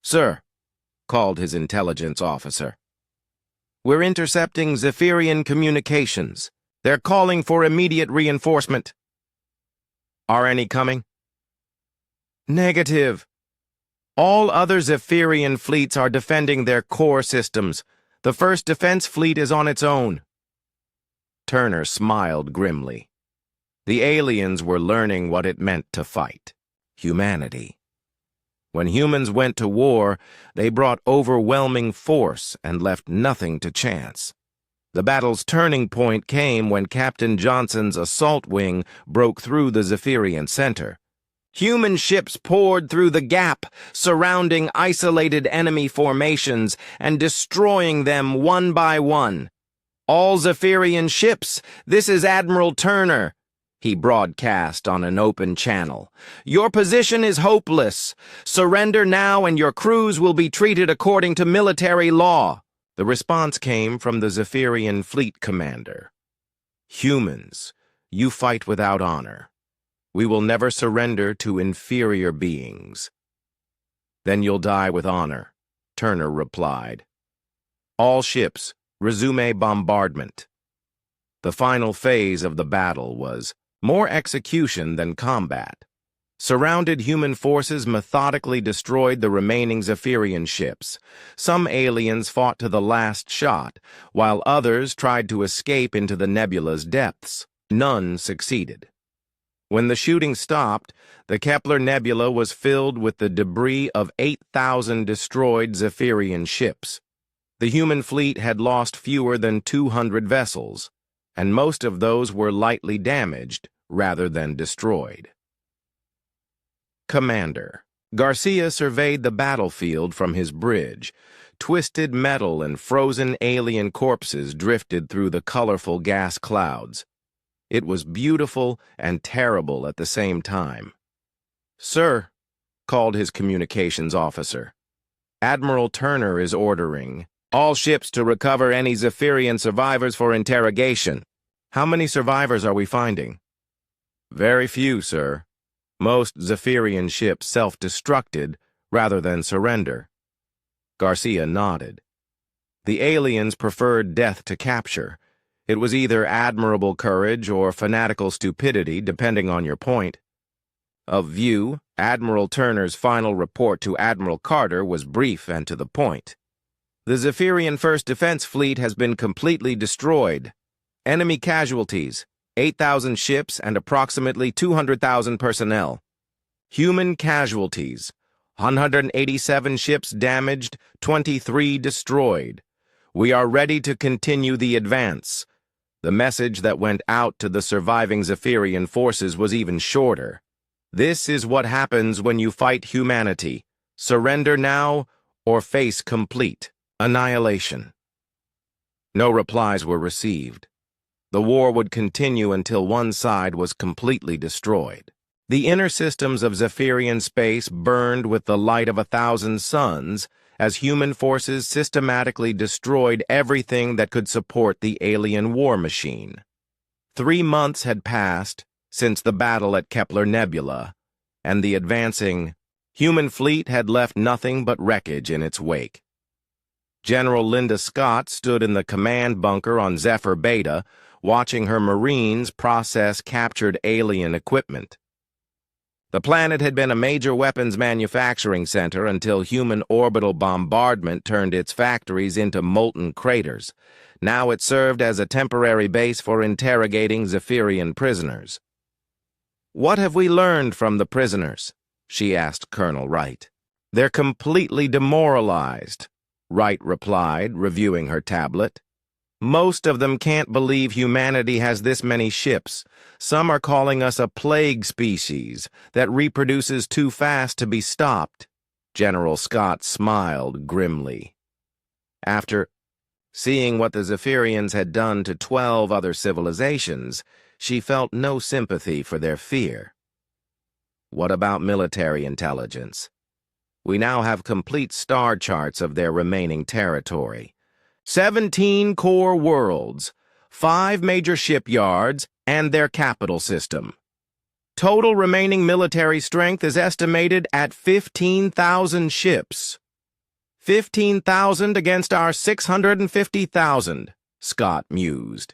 "Sir," called his intelligence officer, "we're intercepting Zephyrian communications. They're calling for immediate reinforcement." "Are any coming?" "Negative. All other Zephyrian fleets are defending their core systems. The first defense fleet is on its own." Turner smiled grimly. The aliens were learning what it meant to fight: humanity. When humans went to war, they brought overwhelming force and left nothing to chance. The battle's turning point came when Captain Johnson's assault wing broke through the Zephyrian center. Human ships poured through the gap, surrounding isolated enemy formations and destroying them one by one. "All Zephyrian ships, this is Admiral Turner," he broadcast on an open channel. "Your position is hopeless. Surrender now and your crews will be treated according to military law." The response came from the Zephyrian fleet commander. "Humans, you fight without honor. We will never surrender to inferior beings." "Then you'll die with honor," Turner replied. "All ships, resume bombardment." The final phase of the battle was more execution than combat. Surrounded human forces methodically destroyed the remaining Zephyrian ships. Some aliens fought to the last shot, while others tried to escape into the nebula's depths. None succeeded. When the shooting stopped, the Kepler Nebula was filled with the debris of 8,000 destroyed Zephyrian ships. The human fleet had lost fewer than 200 vessels, and most of those were lightly damaged rather than destroyed. Commander. Garcia surveyed the battlefield from his bridge. Twisted metal and frozen alien corpses drifted through the colorful gas clouds. It was beautiful and terrible at the same time. "Sir," called his communications officer, "Admiral Turner is ordering all ships to recover any Zephyrian survivors for interrogation." "How many survivors are we finding?" "Very few, sir. Most Zephyrian ships self-destructed rather than surrender." Garcia nodded. The aliens preferred death to capture. It was either admirable courage or fanatical stupidity, depending on your point of view. Admiral Turner's final report to Admiral Carter was brief and to the point. "The Zephyrian First Defense Fleet has been completely destroyed. Enemy casualties, 8,000 ships and approximately 200,000 personnel. Human casualties, 187 ships damaged, 23 destroyed. We are ready to continue the advance." The message that went out to the surviving Zephyrian forces was even shorter. "This is what happens when you fight humanity. Surrender now or face complete annihilation." No replies were received. The war would continue until one side was completely destroyed. The inner systems of Zephyrian space burned with the light of 1,000 suns as human forces systematically destroyed everything that could support the alien war machine. 3 months had passed since the battle at Kepler Nebula, and the advancing human fleet had left nothing but wreckage in its wake. General Linda Scott stood in the command bunker on Zephyr Beta, watching her Marines process captured alien equipment. The planet had been a major weapons manufacturing center until human orbital bombardment turned its factories into molten craters. Now it served as a temporary base for interrogating Zephyrian prisoners. "What have we learned from the prisoners?" she asked Colonel Wright. "They're completely demoralized," Wright replied, reviewing her tablet. "Most of them can't believe humanity has this many ships. Some are calling us a plague species that reproduces too fast to be stopped." General Scott smiled grimly. After seeing what the Zephyrians had done to 12 other civilizations, she felt no sympathy for their fear. "What about military intelligence? We now have complete star charts of their remaining territory. 17 core worlds, 5 major shipyards, and their capital system. Total remaining military strength is estimated at 15,000 ships. 15,000 against our 650,000, Scott mused.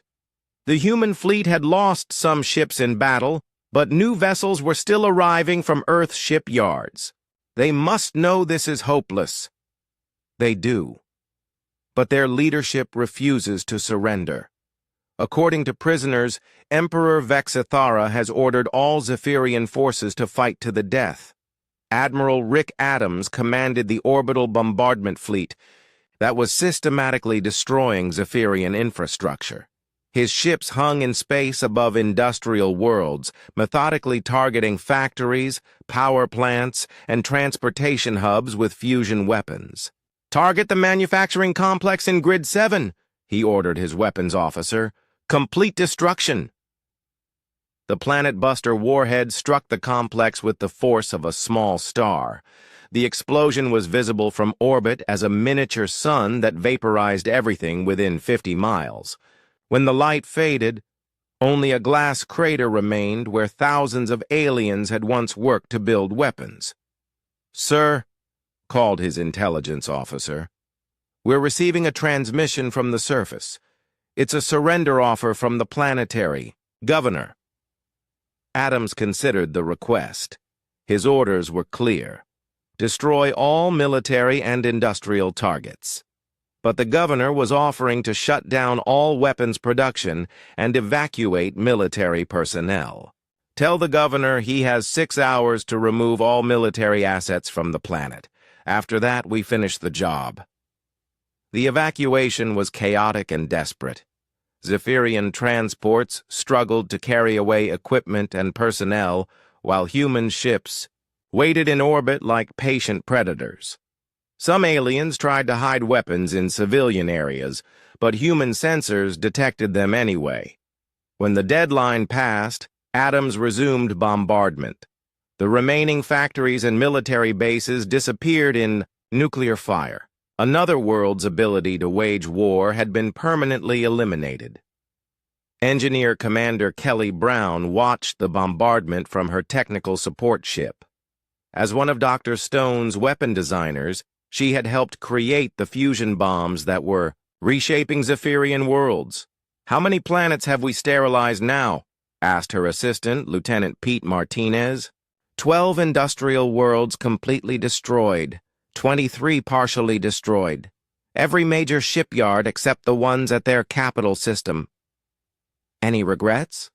The human fleet had lost some ships in battle, but new vessels were still arriving from Earth's shipyards. They must know this is hopeless. They do. But their leadership refuses to surrender. According to prisoners, Emperor Vexithara has ordered all Zephyrian forces to fight to the death. Admiral Rick Adams commanded the orbital bombardment fleet that was systematically destroying Zephyrian infrastructure. His ships hung in space above industrial worlds, methodically targeting factories, power plants, and transportation hubs with fusion weapons. "Target the manufacturing complex in Grid 7, he ordered his weapons officer. "Complete destruction." The Planet Buster warhead struck the complex with the force of a small star. The explosion was visible from orbit as a miniature sun that vaporized everything within 50 miles. When the light faded, only a glass crater remained where thousands of aliens had once worked to build weapons. "Sir," called his intelligence officer, "we're receiving a transmission from the surface. It's a surrender offer from the planetary governor." Adams considered the request. His orders were clear: destroy all military and industrial targets. But the governor was offering to shut down all weapons production and evacuate military personnel. "Tell the governor he has 6 hours to remove all military assets from the planet. After that, we finish the job." The evacuation was chaotic and desperate. Zephyrian transports struggled to carry away equipment and personnel, while human ships waited in orbit like patient predators. Some aliens tried to hide weapons in civilian areas, but human sensors detected them anyway. When the deadline passed, Adams resumed bombardment. The remaining factories and military bases disappeared in nuclear fire. Another world's ability to wage war had been permanently eliminated. Engineer Commander Kelly Brown watched the bombardment from her technical support ship. As one of Dr. Stone's weapon designers, she had helped create the fusion bombs that were reshaping Zephyrian worlds. "How many planets have we sterilized now?" asked her assistant, Lieutenant Pete Martinez. 12 industrial worlds completely destroyed, 23 partially destroyed. Every major shipyard except the ones at their capital system. Any regrets?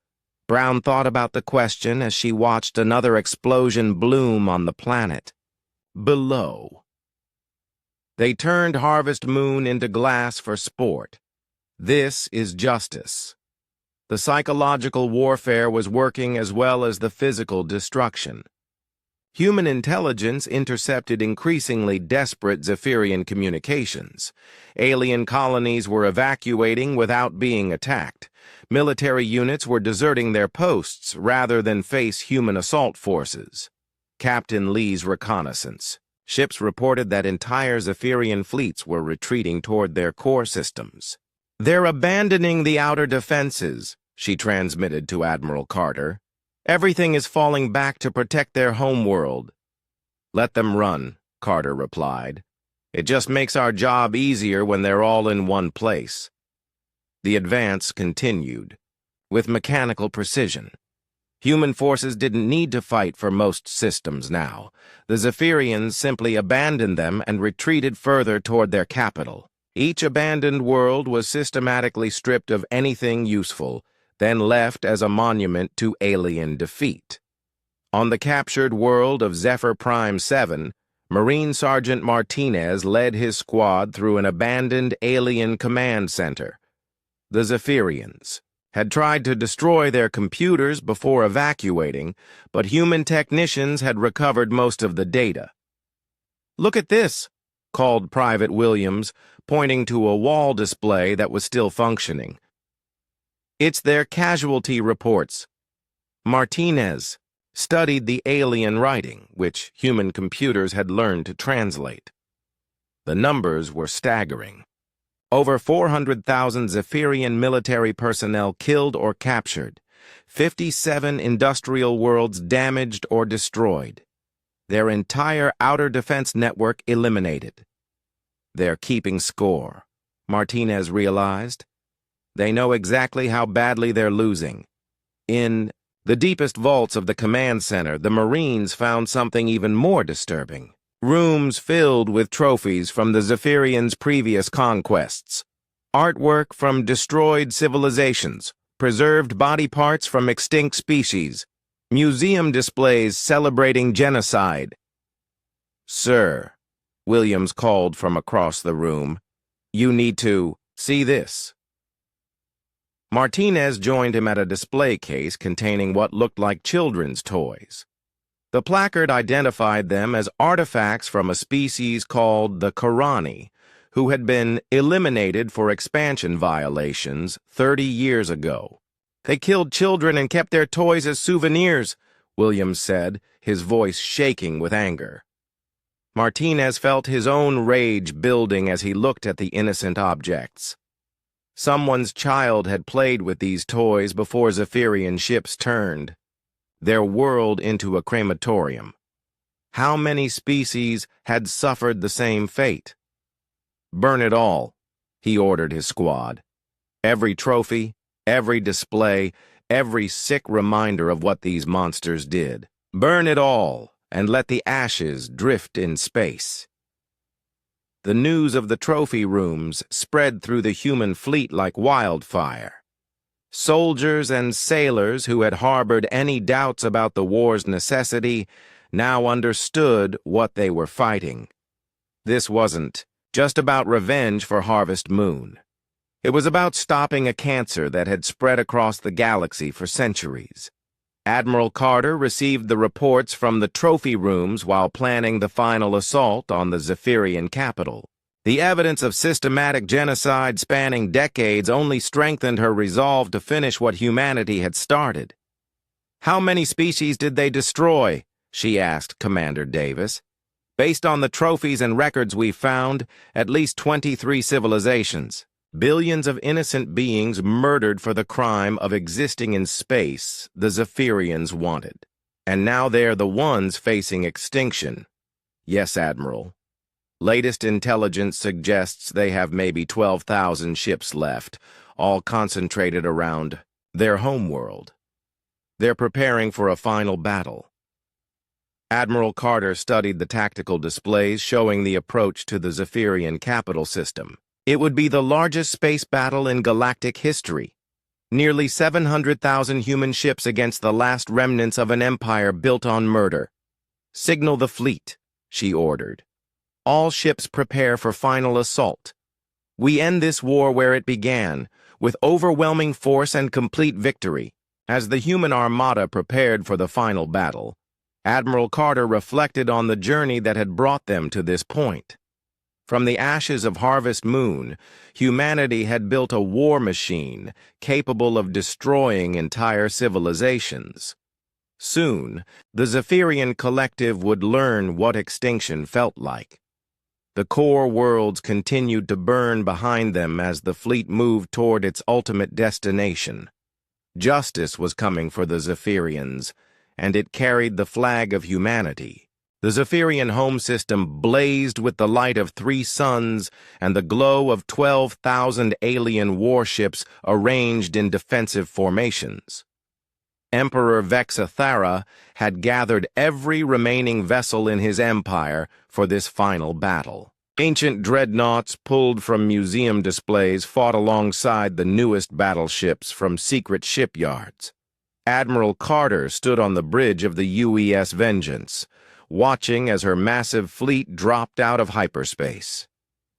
Brown thought about the question as she watched another explosion bloom on the planet. Below. They turned Harvest Moon into glass for sport. This is justice. The psychological warfare was working as well as the physical destruction. Human intelligence intercepted increasingly desperate Zephyrian communications. Alien colonies were evacuating without being attacked. Military units were deserting their posts rather than face human assault forces. Captain Lee's reconnaissance. Ships reported that entire Zephyrian fleets were retreating toward their core systems. "They're abandoning the outer defenses," she transmitted to Admiral Carter. "Everything is falling back to protect their homeworld." "Let them run," Carter replied. "It just makes our job easier when they're all in one place." The advance continued, with mechanical precision. Human forces didn't need to fight for most systems now. The Zephyrians simply abandoned them and retreated further toward their capital. Each abandoned world was systematically stripped of anything useful, then left as a monument to alien defeat. On the captured world of Zephyr Prime 7, Marine Sergeant Martinez led his squad through an abandoned alien command center. The Zephyrians had tried to destroy their computers before evacuating, but human technicians had recovered most of the data. "Look at this," called Private Williams, pointing to a wall display that was still functioning. "It's their casualty reports." Martinez studied the alien writing, which human computers had learned to translate. The numbers were staggering. Over 400,000 Zephyrian military personnel killed or captured, 57 industrial worlds damaged or destroyed, their entire outer defense network eliminated. They're keeping score, Martinez realized. They know exactly how badly they're losing. In the deepest vaults of the command center, the Marines found something even more disturbing. Rooms filled with trophies from the Zephyrians' previous conquests. Artwork from destroyed civilizations, preserved body parts from extinct species, museum displays celebrating genocide. "Sir," Williams called from across the room, "you need to see this." Martinez joined him at a display case containing what looked like children's toys. The placard identified them as artifacts from a species called the Karani, who had been eliminated for expansion violations 30 years ago. "They killed children and kept their toys as souvenirs," Williams said, his voice shaking with anger. Martinez felt his own rage building as he looked at the innocent objects. Someone's child had played with these toys before Zephyrian ships turned their world into a crematorium. How many species had suffered the same fate? "Burn it all," he ordered his squad. "Every trophy, every display, every sick reminder of what these monsters did. Burn it all, and let the ashes drift in space." The news of the trophy rooms spread through the human fleet like wildfire. Soldiers and sailors who had harbored any doubts about the war's necessity now understood what they were fighting. This wasn't just about revenge for Harvest Moon. It was about stopping a cancer that had spread across the galaxy for centuries. Admiral Carter received the reports from the trophy rooms while planning the final assault on the Zephyrian capital. The evidence of systematic genocide spanning decades only strengthened her resolve to finish what humanity had started. "How many species did they destroy?" she asked Commander Davis. "Based on the trophies and records we found, at least 23 civilizations. Billions of innocent beings murdered for the crime of existing in space the Zephyrians wanted. And now they're the ones facing extinction." "Yes, Admiral. Latest intelligence suggests they have maybe 12,000 ships left, all concentrated around their homeworld. They're preparing for a final battle." Admiral Carter studied the tactical displays showing the approach to the Zephyrian capital system. It would be the largest space battle in galactic history. Nearly 700,000 human ships against the last remnants of an empire built on murder. "Signal the fleet," she ordered. "All ships prepare for final assault. We end this war where it began, with overwhelming force and complete victory." As the human armada prepared for the final battle, Admiral Carter reflected on the journey that had brought them to this point. From the ashes of Harvest Moon, humanity had built a war machine capable of destroying entire civilizations. Soon, the Zephyrian collective would learn what extinction felt like. The core worlds continued to burn behind them as the fleet moved toward its ultimate destination. Justice was coming for the Zephyrians, and it carried the flag of humanity. The Zephyrian home system blazed with the light of 3 suns and the glow of 12,000 alien warships arranged in defensive formations. Emperor Vexathara had gathered every remaining vessel in his empire for this final battle. Ancient dreadnoughts pulled from museum displays fought alongside the newest battleships from secret shipyards. Admiral Carter stood on the bridge of the UES Vengeance, watching as her massive fleet dropped out of hyperspace.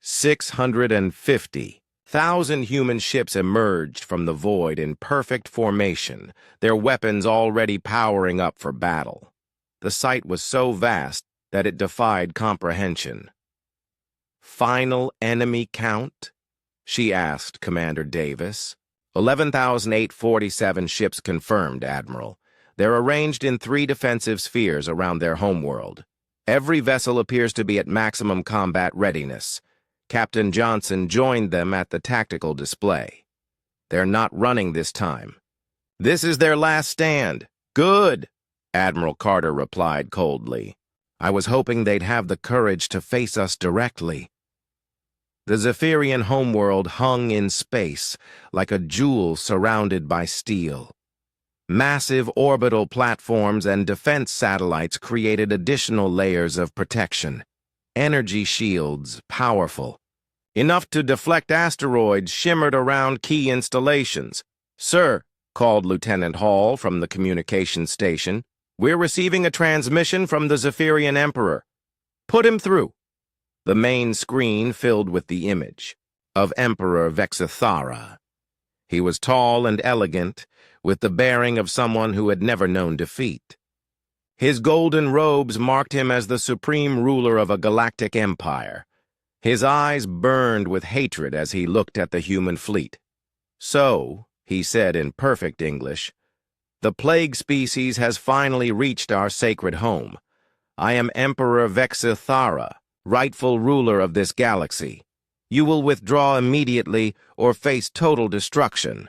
650,000 human ships emerged from the void in perfect formation, their weapons already powering up for battle. The sight was so vast that it defied comprehension. "Final enemy count?" she asked Commander Davis. 11,847 ships confirmed, Admiral. They're arranged in 3 defensive spheres around their homeworld. Every vessel appears to be at maximum combat readiness. Captain Johnson joined them at the tactical display. "They're not running this time. This is their last stand." "Good," Admiral Carter replied coldly. "I was hoping they'd have the courage to face us directly." The Zephyrian homeworld hung in space like a jewel surrounded by steel. Massive orbital platforms and defense satellites created additional layers of protection. Energy shields, powerful, enough to deflect asteroids, shimmered around key installations. "Sir," called Lieutenant Hall from the communications station, "we're receiving a transmission from the Zephyrian Emperor. Put him through." The main screen filled with the image of Emperor Vexathara. He was tall and elegant, with the bearing of someone who had never known defeat. His golden robes marked him as the supreme ruler of a galactic empire. His eyes burned with hatred as he looked at the human fleet. "So," he said in perfect English, "the plague species has finally reached our sacred home. I am Emperor Vexathara, rightful ruler of this galaxy. You will withdraw immediately or face total destruction."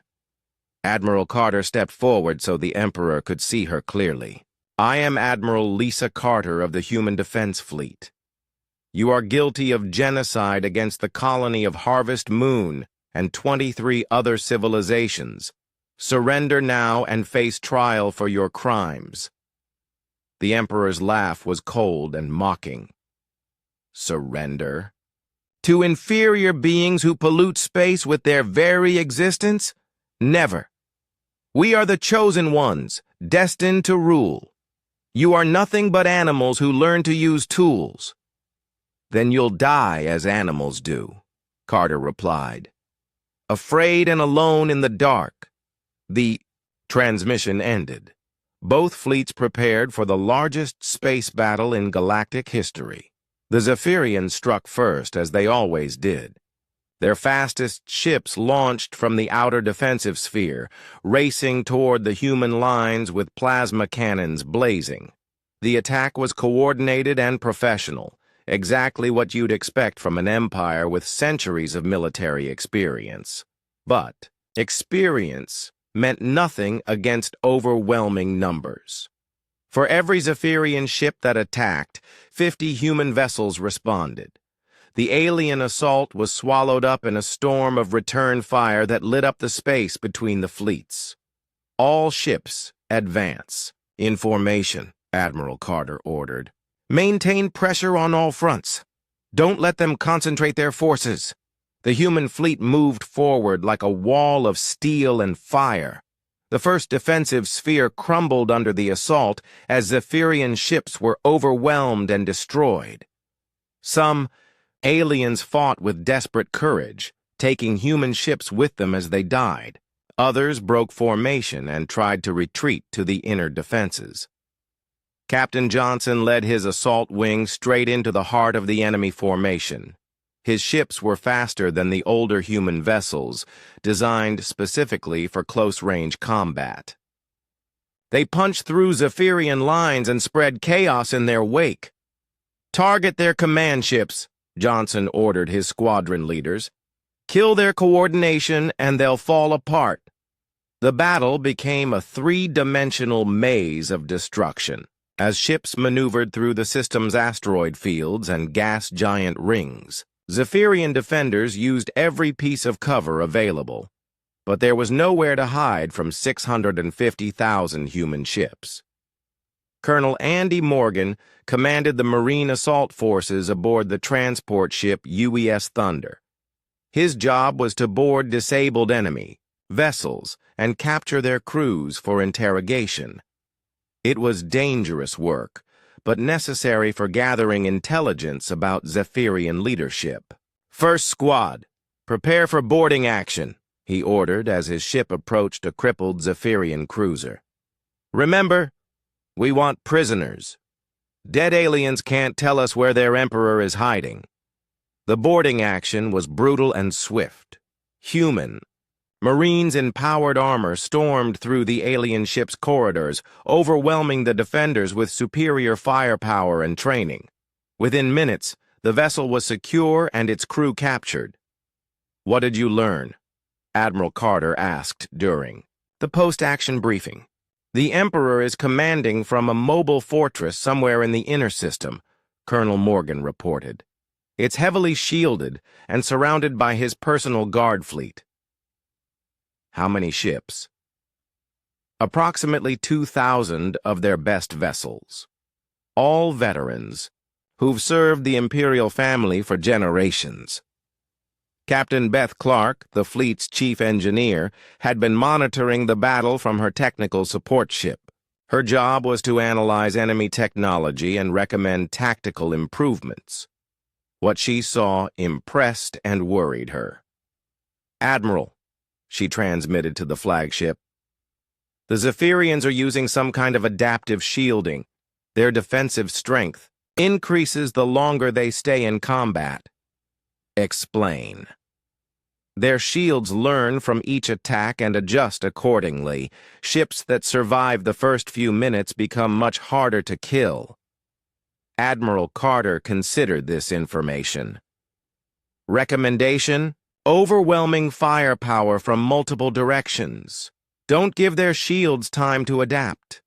Admiral Carter stepped forward so the Emperor could see her clearly. "I am Admiral Lisa Carter of the Human Defense Fleet. You are guilty of genocide against the colony of Harvest Moon and 23 other civilizations. Surrender now and face trial for your crimes." The Emperor's laugh was cold and mocking. "Surrender? To inferior beings who pollute space with their very existence? Never. We are the chosen ones, destined to rule. You are nothing but animals who learn to use tools." "Then you'll die as animals do," Carter replied. "Afraid and alone in the dark." The transmission ended. Both fleets prepared for the largest space battle in galactic history. The Zephyrians struck first, as they always did. Their fastest ships launched from the outer defensive sphere, racing toward the human lines with plasma cannons blazing. The attack was coordinated and professional, exactly what you'd expect from an empire with centuries of military experience. But experience meant nothing against overwhelming numbers. For every Zephyrian ship that attacked, 50 human vessels responded. The alien assault was swallowed up in a storm of return fire that lit up the space between the fleets. All ships advance. In formation, Admiral Carter ordered. Maintain pressure on all fronts. Don't let them concentrate their forces. The human fleet moved forward like a wall of steel and fire. The first defensive sphere crumbled under the assault as Zephyrian ships were overwhelmed and destroyed. Some aliens fought with desperate courage, taking human ships with them as they died. Others broke formation and tried to retreat to the inner defenses. Captain Johnson led his assault wing straight into the heart of the enemy formation. His ships were faster than the older human vessels, designed specifically for close-range combat. They punched through Zephyrian lines and spread chaos in their wake. "Target their command ships," Johnson ordered his squadron leaders. "Kill their coordination and they'll fall apart." The battle became a three-dimensional maze of destruction, as ships maneuvered through the system's asteroid fields and gas giant rings. Zephyrian defenders used every piece of cover available, but there was nowhere to hide from 650,000 human ships. Colonel Andy Morgan commanded the Marine assault forces aboard the transport ship UES Thunder. His job was to board disabled enemy vessels and capture their crews for interrogation. It was dangerous work, but necessary for gathering intelligence about Zephyrian leadership. "First squad, prepare for boarding action," he ordered as his ship approached a crippled Zephyrian cruiser. "Remember, we want prisoners. Dead aliens can't tell us where their emperor is hiding." The boarding action was brutal and swift. Human Marines in powered armor stormed through the alien ship's corridors, overwhelming the defenders with superior firepower and training. Within minutes, the vessel was secure and its crew captured. "What did you learn?" Admiral Carter asked during the post-action briefing. "The Emperor is commanding from a mobile fortress somewhere in the inner system," Colonel Morgan reported. "It's heavily shielded and surrounded by his personal guard fleet." "How many ships?" "Approximately 2,000 of their best vessels. All veterans who've served the Imperial family for generations." Captain Beth Clark, the fleet's chief engineer, had been monitoring the battle from her technical support ship. Her job was to analyze enemy technology and recommend tactical improvements. What she saw impressed and worried her. "Admiral," she transmitted to the flagship, "the Zephyrians are using some kind of adaptive shielding. Their defensive strength increases the longer they stay in combat." "Explain." "Their shields learn from each attack and adjust accordingly. Ships that survive the first few minutes become much harder to kill." Admiral Carter considered this information. "Recommendation: overwhelming firepower from multiple directions. Don't give their shields time to adapt."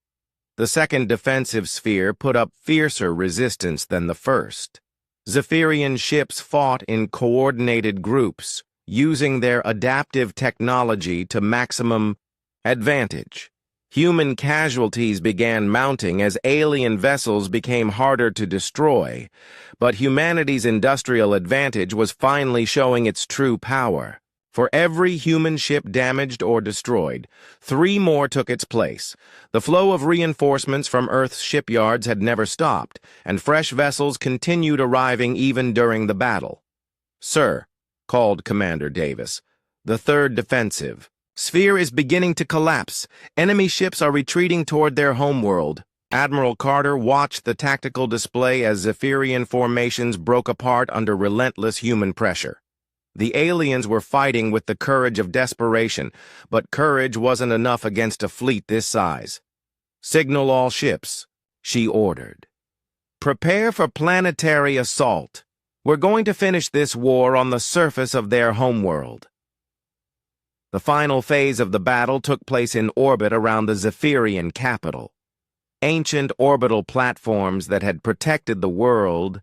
The second defensive sphere put up fiercer resistance than the first. Zephyrian ships fought in coordinated groups, using their adaptive technology to maximum advantage. Human casualties began mounting as alien vessels became harder to destroy, but humanity's industrial advantage was finally showing its true power. For every human ship damaged or destroyed, 3 more took its place. The flow of reinforcements from Earth's shipyards had never stopped, and fresh vessels continued arriving even during the battle. "Sir," called Commander Davis, "the third defensive sphere is beginning to collapse. Enemy ships are retreating toward their homeworld." Admiral Carter watched the tactical display as Zephyrian formations broke apart under relentless human pressure. The aliens were fighting with the courage of desperation, but courage wasn't enough against a fleet this size. "Signal all ships," she ordered. "Prepare for planetary assault. We're going to finish this war on the surface of their homeworld." The final phase of the battle took place in orbit around the Zephyrian capital. Ancient orbital platforms that had protected the world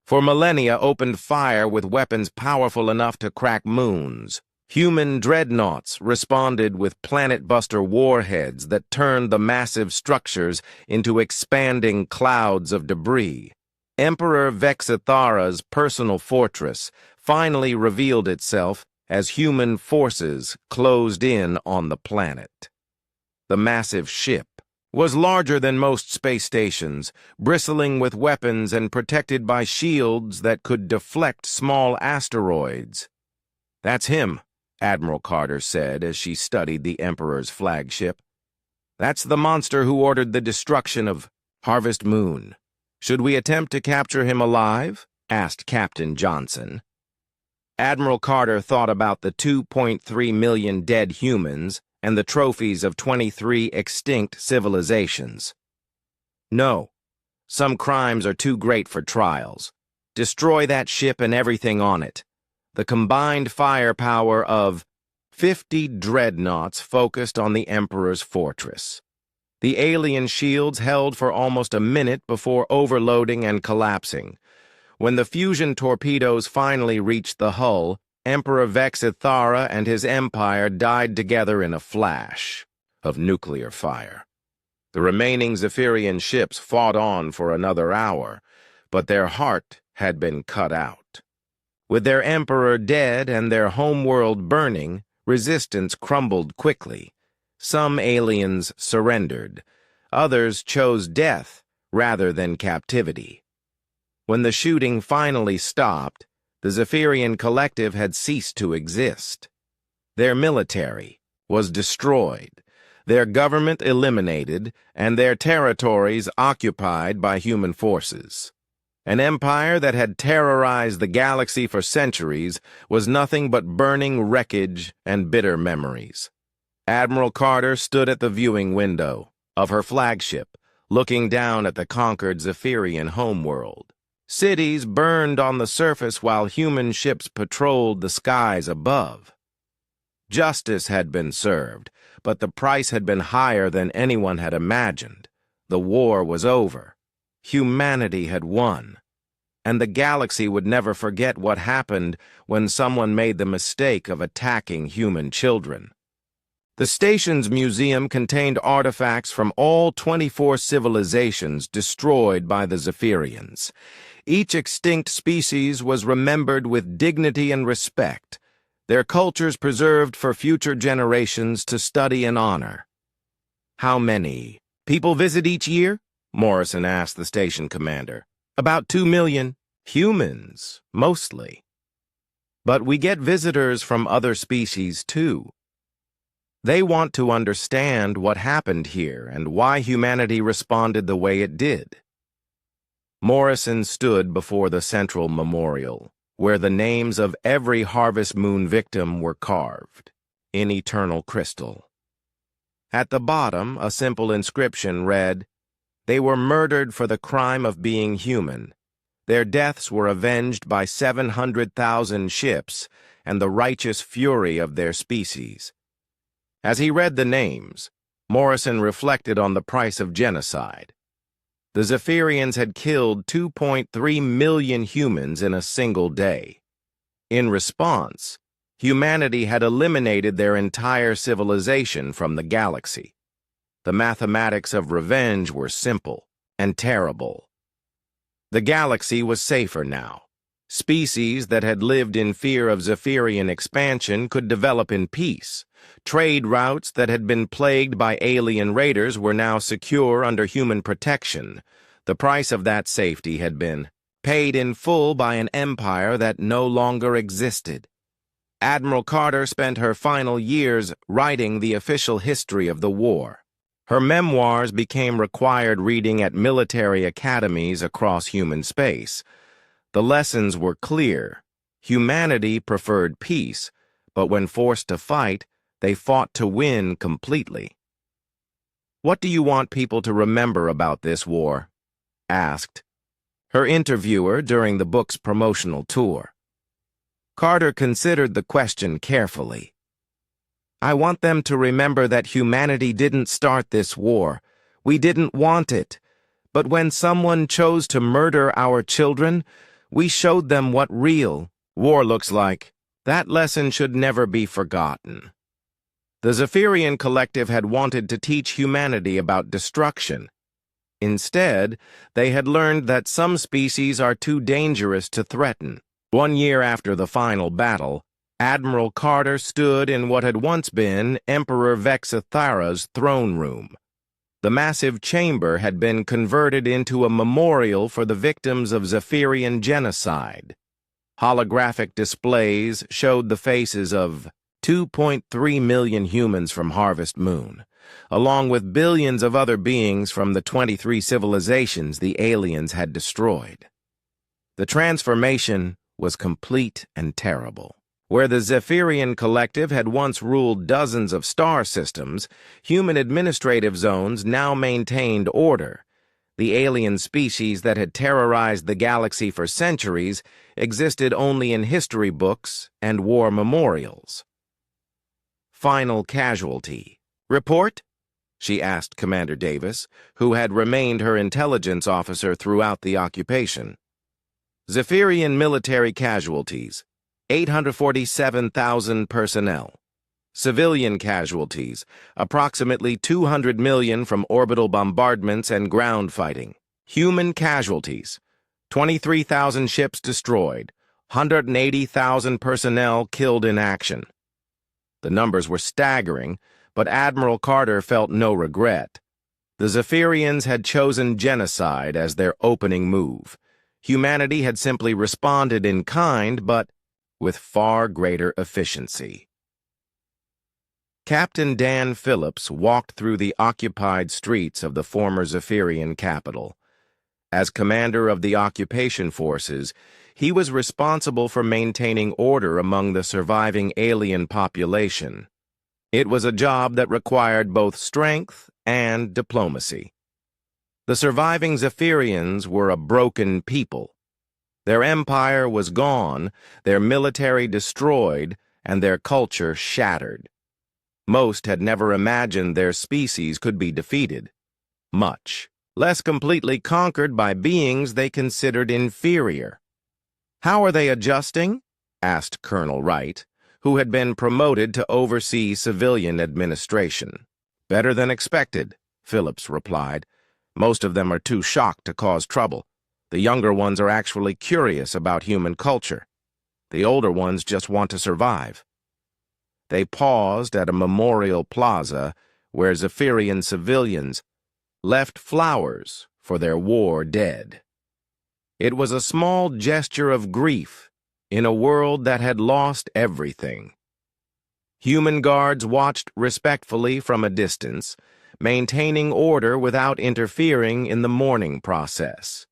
for millennia opened fire with weapons powerful enough to crack moons. Human dreadnoughts responded with planet-buster warheads that turned the massive structures into expanding clouds of debris. Emperor Vexithara's personal fortress finally revealed itself as human forces closed in on the planet. The massive ship was larger than most space stations, bristling with weapons and protected by shields that could deflect small asteroids. "That's him," Admiral Carter said as she studied the Emperor's flagship. "That's the monster who ordered the destruction of Harvest Moon. Should we attempt to capture him alive?" asked Captain Johnson. Admiral Carter thought about the 2.3 million dead humans and the trophies of 23 extinct civilizations. "No. Some crimes are too great for trials. Destroy that ship and everything on it." The combined firepower of 50 dreadnoughts focused on the Emperor's fortress. The alien shields held for almost a minute before overloading and collapsing. When the fusion torpedoes finally reached the hull, Emperor Vexithara and his empire died together in a flash of nuclear fire. The remaining Zephyrian ships fought on for another hour, but their heart had been cut out. With their emperor dead and their homeworld burning, resistance crumbled quickly. Some aliens surrendered. Others chose death rather than captivity. When the shooting finally stopped, the Zephyrian collective had ceased to exist. Their military was destroyed, their government eliminated, and their territories occupied by human forces. An empire that had terrorized the galaxy for centuries was nothing but burning wreckage and bitter memories. Admiral Carter stood at the viewing window of her flagship, looking down at the conquered Zephyrian homeworld. Cities burned on the surface while human ships patrolled the skies above. Justice had been served, but the price had been higher than anyone had imagined. The war was over. Humanity had won. And the galaxy would never forget what happened when someone made the mistake of attacking human children. The station's museum contained artifacts from all 24 civilizations destroyed by the Zephyrians. Each extinct species was remembered with dignity and respect, their cultures preserved for future generations to study and honor. "How many people visit each year?" Morrison asked the station commander. "About 2 million. Humans, mostly. But we get visitors from other species, too. They want to understand what happened here and why humanity responded the way it did." Morrison stood before the central memorial, where the names of every Harvest Moon victim were carved in eternal crystal. At the bottom, a simple inscription read, "They were murdered for the crime of being human. Their deaths were avenged by 700,000 ships and the righteous fury of their species." As he read the names, Morrison reflected on the price of genocide. The Zephyrians had killed 2.3 million humans in a single day. In response, humanity had eliminated their entire civilization from the galaxy. The mathematics of revenge were simple and terrible. The galaxy was safer now. Species that had lived in fear of Zephyrian expansion could develop in peace. Trade routes that had been plagued by alien raiders were now secure under human protection. The price of that safety had been paid in full by an empire that no longer existed. Admiral Carter spent her final years writing the official history of the war. Her memoirs became required reading at military academies across human space. The lessons were clear. Humanity preferred peace, but when forced to fight, they fought to win completely. "What do you want people to remember about this war?" asked her interviewer during the book's promotional tour. Carter considered the question carefully. "I want them to remember that humanity didn't start this war. We didn't want it. But when someone chose to murder our children, we showed them what real war looks like. That lesson should never be forgotten." The Zephyrian Collective had wanted to teach humanity about destruction. Instead, they had learned that some species are too dangerous to threaten. 1 year after the final battle, Admiral Carter stood in what had once been Emperor Vexithara's throne room. The massive chamber had been converted into a memorial for the victims of Zephyrian genocide. Holographic displays showed the faces of 2.3 million humans from Harvest Moon, along with billions of other beings from the 23 civilizations the aliens had destroyed. The transformation was complete and terrible. Where the Zephyrian Collective had once ruled dozens of star systems, human administrative zones now maintained order. The alien species that had terrorized the galaxy for centuries existed only in history books and war memorials. Final casualty. "Report?" she asked Commander Davis, who had remained her intelligence officer throughout the occupation. "Zephyrian military casualties, 847,000 personnel. Civilian casualties, approximately 200 million from orbital bombardments and ground fighting. Human casualties, 23,000 ships destroyed, 180,000 personnel killed in action." The numbers were staggering, but Admiral Carter felt no regret. The Zephyrians had chosen genocide as their opening move. Humanity had simply responded in kind, but with far greater efficiency. Captain Dan Phillips walked through the occupied streets of the former Zephyrian capital. As commander of the occupation forces, he was responsible for maintaining order among the surviving alien population. It was a job that required both strength and diplomacy. The surviving Zephyrians were a broken people. Their empire was gone, their military destroyed, and their culture shattered. Most had never imagined their species could be defeated, much less completely conquered by beings they considered inferior. "How are they adjusting?" asked Colonel Wright, who had been promoted to oversee civilian administration. "Better than expected," Phillips replied. "Most of them are too shocked to cause trouble. The younger ones are actually curious about human culture. The older ones just want to survive." They paused at a memorial plaza where Zephyrian civilians left flowers for their war dead. It was a small gesture of grief in a world that had lost everything. Human guards watched respectfully from a distance, maintaining order without interfering in the mourning process.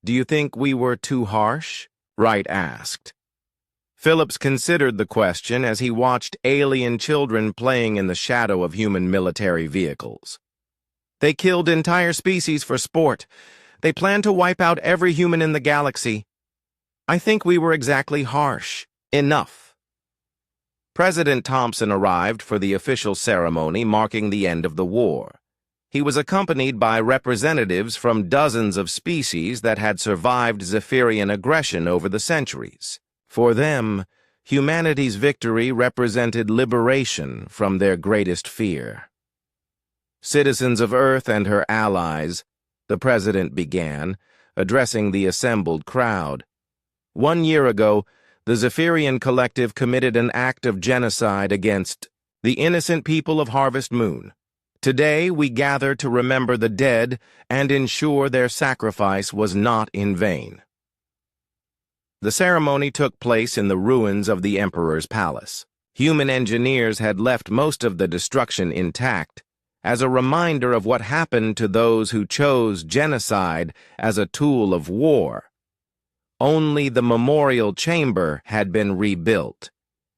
"Do you think we were too harsh?" Wright asked. Phillips considered the question as he watched alien children playing in the shadow of human military vehicles. "They killed entire species for sport. They plan to wipe out every human in the galaxy. I think we were exactly harsh. Enough." President Thompson arrived for the official ceremony marking the end of the war. He was accompanied by representatives from dozens of species that had survived Zephyrian aggression over the centuries. For them, humanity's victory represented liberation from their greatest fear. "Citizens of Earth and her allies," the president began, addressing the assembled crowd. 1 year ago, the Zephyrian Collective committed an act of genocide against the innocent people of Harvest Moon. Today, we gather to remember the dead and ensure their sacrifice was not in vain. The ceremony took place in the ruins of the Emperor's palace. Human engineers had left most of the destruction intact, as a reminder of what happened to those who chose genocide as a tool of war. Only the memorial chamber had been rebuilt,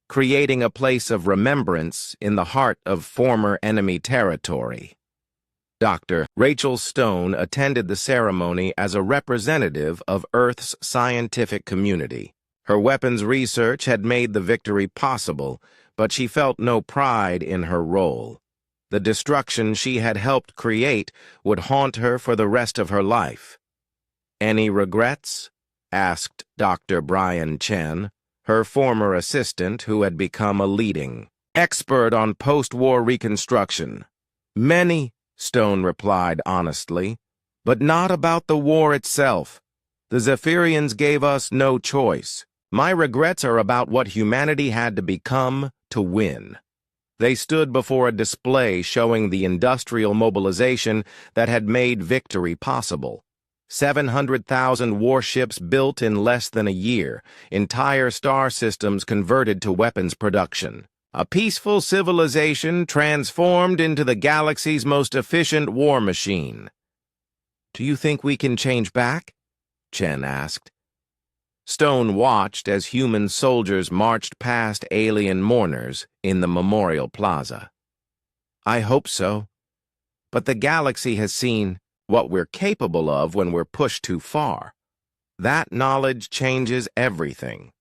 creating a place of remembrance in the heart of former enemy territory. Dr. Rachel Stone attended the ceremony as a representative of Earth's scientific community. Her weapons research had made the victory possible, but she felt no pride in her role. The destruction she had helped create would haunt her for the rest of her life. "Any regrets?" asked Dr. Brian Chen, her former assistant who had become a leading expert on post-war reconstruction. "Many," Stone replied honestly, "but not about the war itself. The Zephyrians gave us no choice. My regrets are about what humanity had to become to win." They stood before a display showing the industrial mobilization that had made victory possible. 700,000 warships built in less than a year, entire star systems converted to weapons production. A peaceful civilization transformed into the galaxy's most efficient war machine. "Do you think we can change back?" Chen asked. Stone watched as human soldiers marched past alien mourners in the memorial plaza. "I hope so. But the galaxy has seen what we're capable of when we're pushed too far. That knowledge changes everything."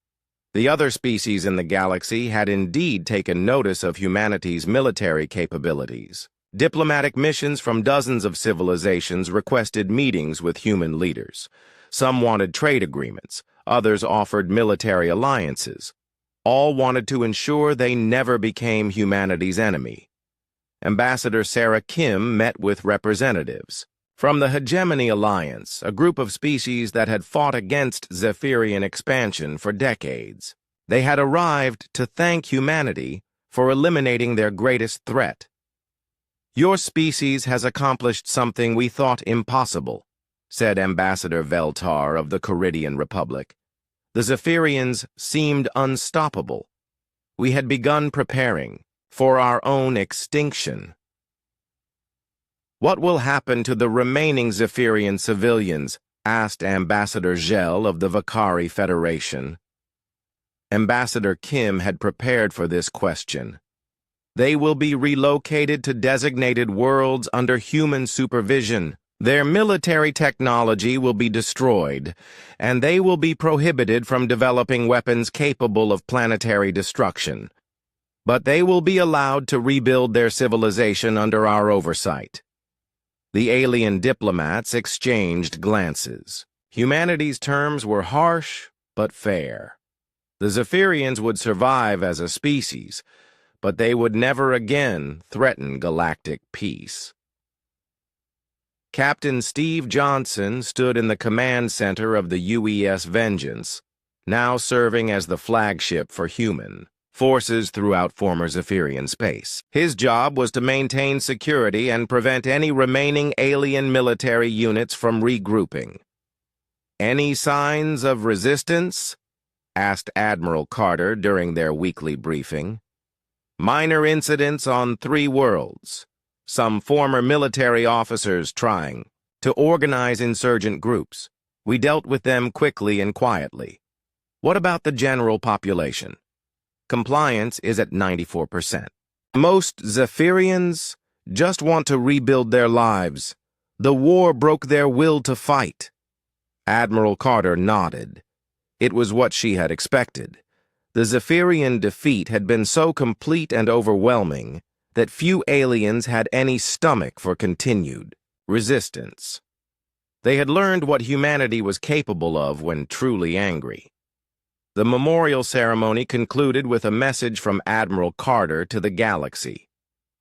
The other species in the galaxy had indeed taken notice of humanity's military capabilities. Diplomatic missions from dozens of civilizations requested meetings with human leaders. Some wanted trade agreements, others offered military alliances. All wanted to ensure they never became humanity's enemy. Ambassador Sarah Kim met with representatives from the Hegemony Alliance, a group of species that had fought against Zephyrian expansion for decades. They had arrived to thank humanity for eliminating their greatest threat. "Your species has accomplished something we thought impossible," said Ambassador Veltar of the Caridian Republic. "The Zephyrians seemed unstoppable. We had begun preparing for our own extinction." "What will happen to the remaining Zephyrian civilians?" asked Ambassador Gel of the Vakari Federation. Ambassador Kim had prepared for this question. "They will be relocated to designated worlds under human supervision. Their military technology will be destroyed, and they will be prohibited from developing weapons capable of planetary destruction. But they will be allowed to rebuild their civilization under our oversight." The alien diplomats exchanged glances. Humanity's terms were harsh but fair. The Zephyrians would survive as a species, but they would never again threaten galactic peace. Captain Steve Johnson stood in the command center of the UES Vengeance, now serving as the flagship for human forces throughout former Zephyrian space. His job was to maintain security and prevent any remaining alien military units from regrouping. "Any signs of resistance?" asked Admiral Carter during their weekly briefing. "Minor incidents on 3 worlds. Some former military officers trying to organize insurgent groups. We dealt with them quickly and quietly. What about the general population? Compliance is at 94%. Most Zephyrians just want to rebuild their lives. The war broke their will to fight." Admiral Carter nodded. It was what she had expected. The Zephyrian defeat had been so complete and overwhelming that few aliens had any stomach for continued resistance. They had learned what humanity was capable of when truly angry. The memorial ceremony concluded with a message from Admiral Carter to the galaxy.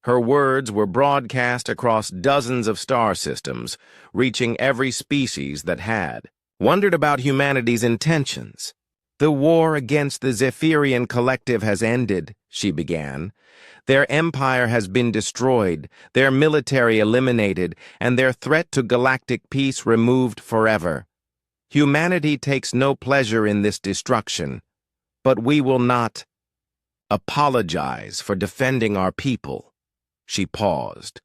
Her words were broadcast across dozens of star systems, reaching every species that had wondered about humanity's intentions. "The war against the Zephyrian collective has ended," she began. "Their empire has been destroyed, their military eliminated, and their threat to galactic peace removed forever. Humanity takes no pleasure in this destruction, but we will not apologize for defending our people." She paused,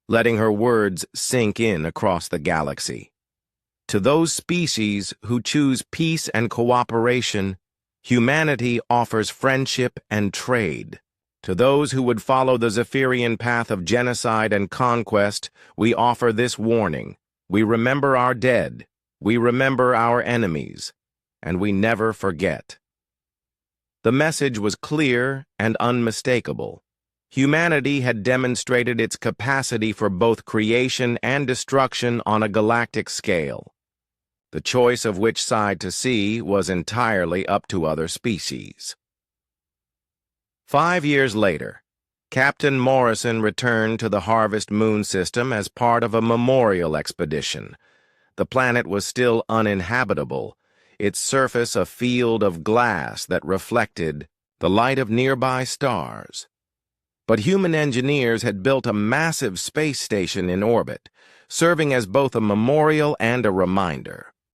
letting her words sink in across the galaxy. To those species who choose peace and cooperation, humanity offers friendship and trade. To those who would follow the Zephyrian path of genocide and conquest, we offer this warning. We remember our dead, we remember our enemies, and we never forget. The message was clear and unmistakable. Humanity had demonstrated its capacity for both creation and destruction on a galactic scale. The choice of which side to see was entirely up to other species. 5 years later, Captain Morrison returned to the Harvest Moon system as part of a memorial expedition. The planet was still uninhabitable, its surface a field of glass that reflected the light of nearby stars. But human engineers had built a massive space station in orbit, serving as both a memorial and a reminder.